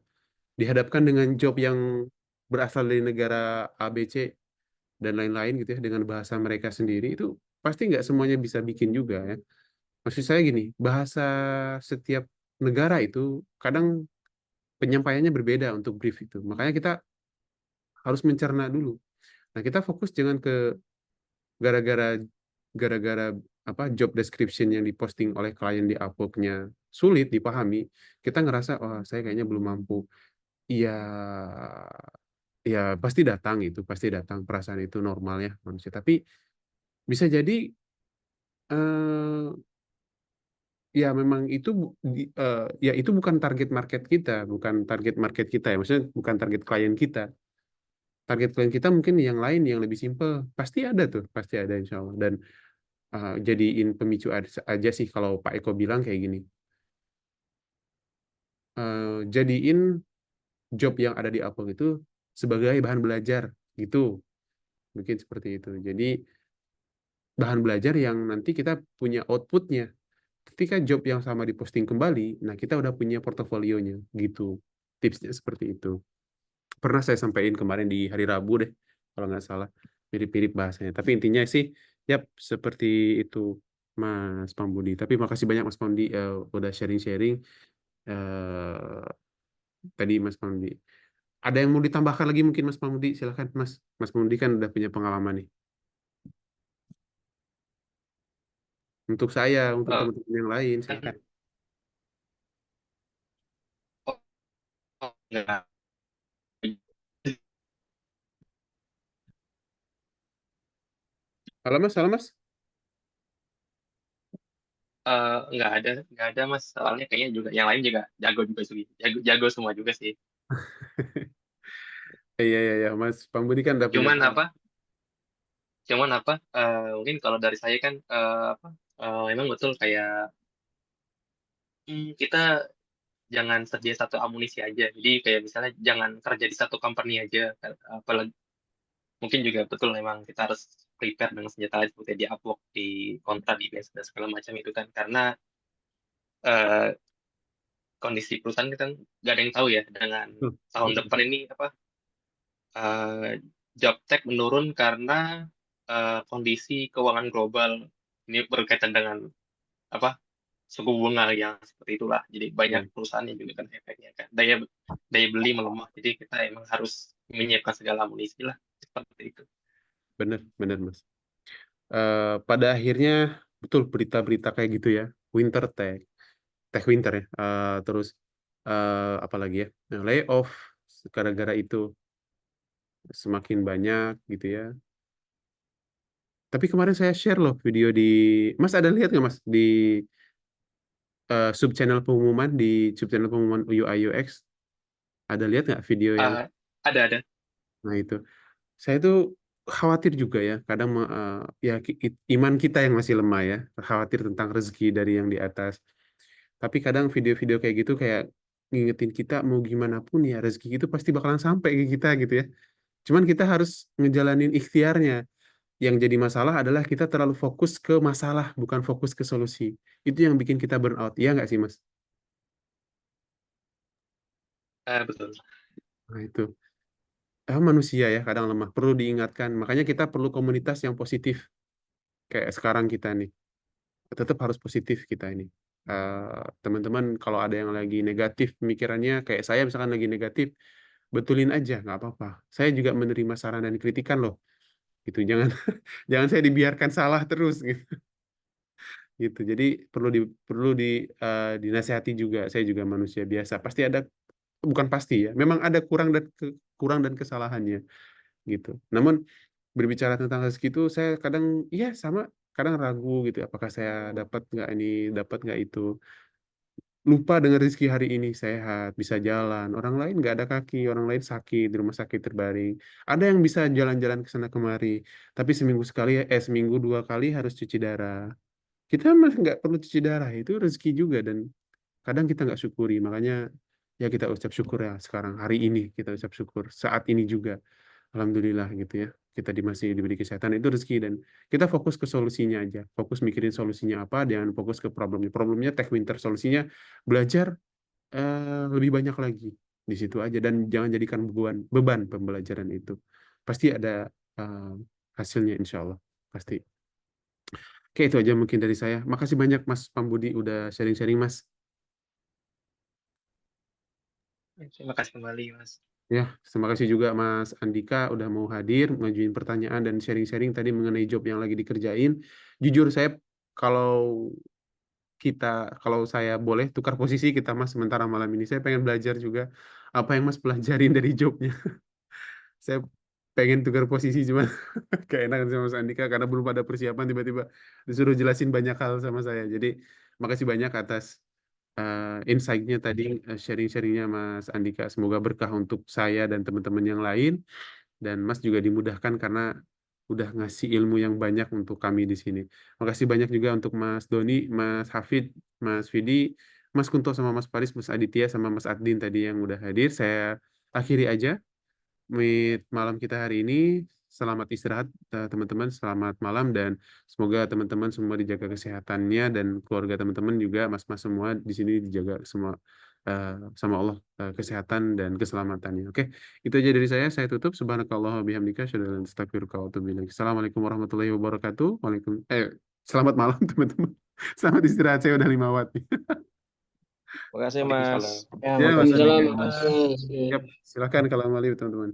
dihadapkan dengan job yang berasal dari negara ABC dan lain-lain gitu ya, dengan bahasa mereka sendiri, itu pasti nggak semuanya bisa bikin juga ya. Maksud saya gini, bahasa setiap negara itu kadang penyampaiannya berbeda untuk brief itu. Makanya kita harus mencerna dulu. Nah, kita fokus jangan ke gara-gara gara-gara job description yang diposting oleh klien di Upwork-nya sulit dipahami, kita ngerasa oh saya kayaknya belum mampu. Iya, ya pasti datang perasaan itu normal ya manusia. Tapi bisa jadi eh, ya memang itu ya itu bukan target market kita, bukan target market kita ya, maksudnya bukan target klien kita. Target klien kita mungkin yang lain yang lebih simpel, pasti ada tuh, pasti ada insya Allah. Dan jadiin pemicu aja sih kalau Pak Eko bilang kayak gini. Jadiin job yang ada di Apple itu sebagai bahan belajar gitu. Mungkin seperti itu. Jadi bahan belajar yang nanti kita punya outputnya. Ketika job yang sama diposting kembali, nah kita udah punya portofolionya gitu. Tipsnya seperti itu. Pernah saya sampaikan kemarin di hari Rabu deh, kalau nggak salah. Mirip-mirip bahasanya. Tapi intinya sih, yap, seperti itu. Mas Pambudi. Tapi makasih banyak Mas Pambudi udah sharing-sharing. Eh, Tadi Mas Pambudi. Ada yang mau ditambahkan lagi mungkin Mas Pambudi? Silakan Mas. Mas Pambudi kan udah punya pengalaman nih. Untuk saya, untuk Eh, teman-teman yang lain, kan silakan. oh, enggak Halo Mas, halo Mas. nggak ada Mas, soalnya kayaknya juga yang lain juga jago juga sih, jago semua juga sih. Iya, iya, iya. Mas Pambudi kan udah punya Cuman pengalaman. apa? Cuman apa? Mungkin kalau dari saya kan apa? Memang betul kayak kita jangan sedia satu amunisi aja. Jadi kayak misalnya jangan kerja di satu company aja. Apalagi mungkin juga betul memang kita harus prepare dengan senjata lain seperti di Upwork, di kontrak, di base dan segala macam itu kan. Karena eh, kondisi perusahaan kita kan nggak ada yang tahu ya dengan Tuh, tahun depan ini apa eh, job tech menurun karena kondisi keuangan global ini berkaitan dengan apa suku bunga yang seperti itulah. Jadi banyak ya, perusahaan yang juga kan efeknya kan daya daya beli melemah. Jadi kita emang harus menyiapkan segala amunisi lah seperti itu. bener, bener Mas. Pada akhirnya betul berita-berita kayak gitu ya. Winter tech, tech winter ya. Terus apa lagi ya? Nah, layoff gara-gara itu semakin banyak gitu ya. Tapi kemarin saya share loh video di Mas ada lihat nggak Mas di sub channel pengumuman UI UX ada lihat nggak video yang Eh, ada. nah itu saya tuh khawatir juga ya kadang ya iman kita yang masih lemah ya khawatir tentang rezeki dari yang di atas tapi kadang video-video kayak gitu kayak ngingetin kita mau gimana pun ya rezeki itu pasti bakalan sampai ke kita gitu ya cuman kita harus ngejalanin ikhtiarnya yang jadi masalah adalah kita terlalu fokus ke masalah bukan fokus ke solusi itu yang bikin kita burn out ya nggak sih Mas? Betul. Nah itu manusia ya kadang lemah perlu diingatkan makanya kita perlu komunitas yang positif kayak sekarang kita nih tetap harus positif kita ini. Teman-teman kalau ada yang lagi negatif pemikirannya kayak saya misalkan lagi negatif, betulin aja nggak apa-apa. Saya juga menerima saran dan kritikan loh. Gitu. Jangan jangan saya dibiarkan salah terus gitu. Gitu. Jadi perlu di dinasehati juga. Saya juga manusia biasa. Pasti ada bukan pasti ya. Memang ada kurang dan kesalahannya gitu. Namun berbicara tentang rezeki itu saya kadang iya sama kadang ragu gitu apakah saya dapat nggak ini dapat nggak itu lupa dengan rezeki hari ini sehat bisa jalan orang lain nggak ada kaki orang lain sakit di rumah sakit terbaring ada yang bisa jalan-jalan ke sana kemari tapi seminggu sekali seminggu 2 kali harus cuci darah kita mah nggak perlu cuci darah itu rezeki juga dan kadang kita nggak syukuri makanya ya kita ucap syukur ya sekarang hari ini kita ucap syukur saat ini juga Alhamdulillah gitu ya. Kita masih diberi kesehatan itu rezeki dan kita fokus ke solusinya aja. Fokus mikirin solusinya apa, jangan fokus ke problemnya. Problemnya tech winter, solusinya belajar lebih banyak lagi di situ aja dan jangan jadikan beban pembelajaran itu. Pasti ada eh, hasilnya insya Allah. Pasti. Oke, itu aja mungkin dari saya. Makasih banyak Mas Pambudi udah sharing-sharing Mas. Terima kasih kembali Mas. Ya, terima kasih juga Mas Andika udah mau hadir, ngajuin pertanyaan dan sharing-sharing tadi mengenai job yang lagi dikerjain. Jujur saya kalau kita kalau saya boleh tukar posisi kita Mas sementara malam ini saya pengen belajar juga apa yang Mas pelajarin dari jobnya. Saya pengen tukar posisi cuma keenakan sama Mas Andika karena belum ada persiapan tiba-tiba disuruh jelasin banyak hal sama saya. Jadi makasih banyak atas insight-nya tadi, sharing-sharingnya Mas Andika. Semoga berkah untuk saya dan teman-teman yang lain. Dan Mas juga dimudahkan karena udah ngasih ilmu yang banyak untuk kami di sini. Makasih banyak juga untuk Mas Doni, Mas Hafid, Mas Vidi, Mas Kunto sama Mas Paris, Mas Aditya sama Mas Adin tadi yang udah hadir. Saya akhiri aja meet malam kita hari ini. Selamat istirahat teman-teman, selamat malam dan semoga teman-teman semua dijaga kesehatannya dan keluarga teman-teman juga mas-mas semua di sini dijaga semua sama Allah kesehatan dan keselamatannya. Oke, itu aja dari saya. Saya tutup. Subhanakallah wa bihamdika asyhadu an la ilaha illa anta astaghfiruka wa atubu ilaik. Assalamualaikum warahmatullahi wabarakatuh. Selamat malam teman-teman. Selamat istirahat, saya udah 5 watt nih. Makasih Mas. Waalaikumsalam. Ya, Ya, Mas Andi. Waalaikumsalam, Mas. Mas. Siap, silakan kalau mau lihat teman-teman.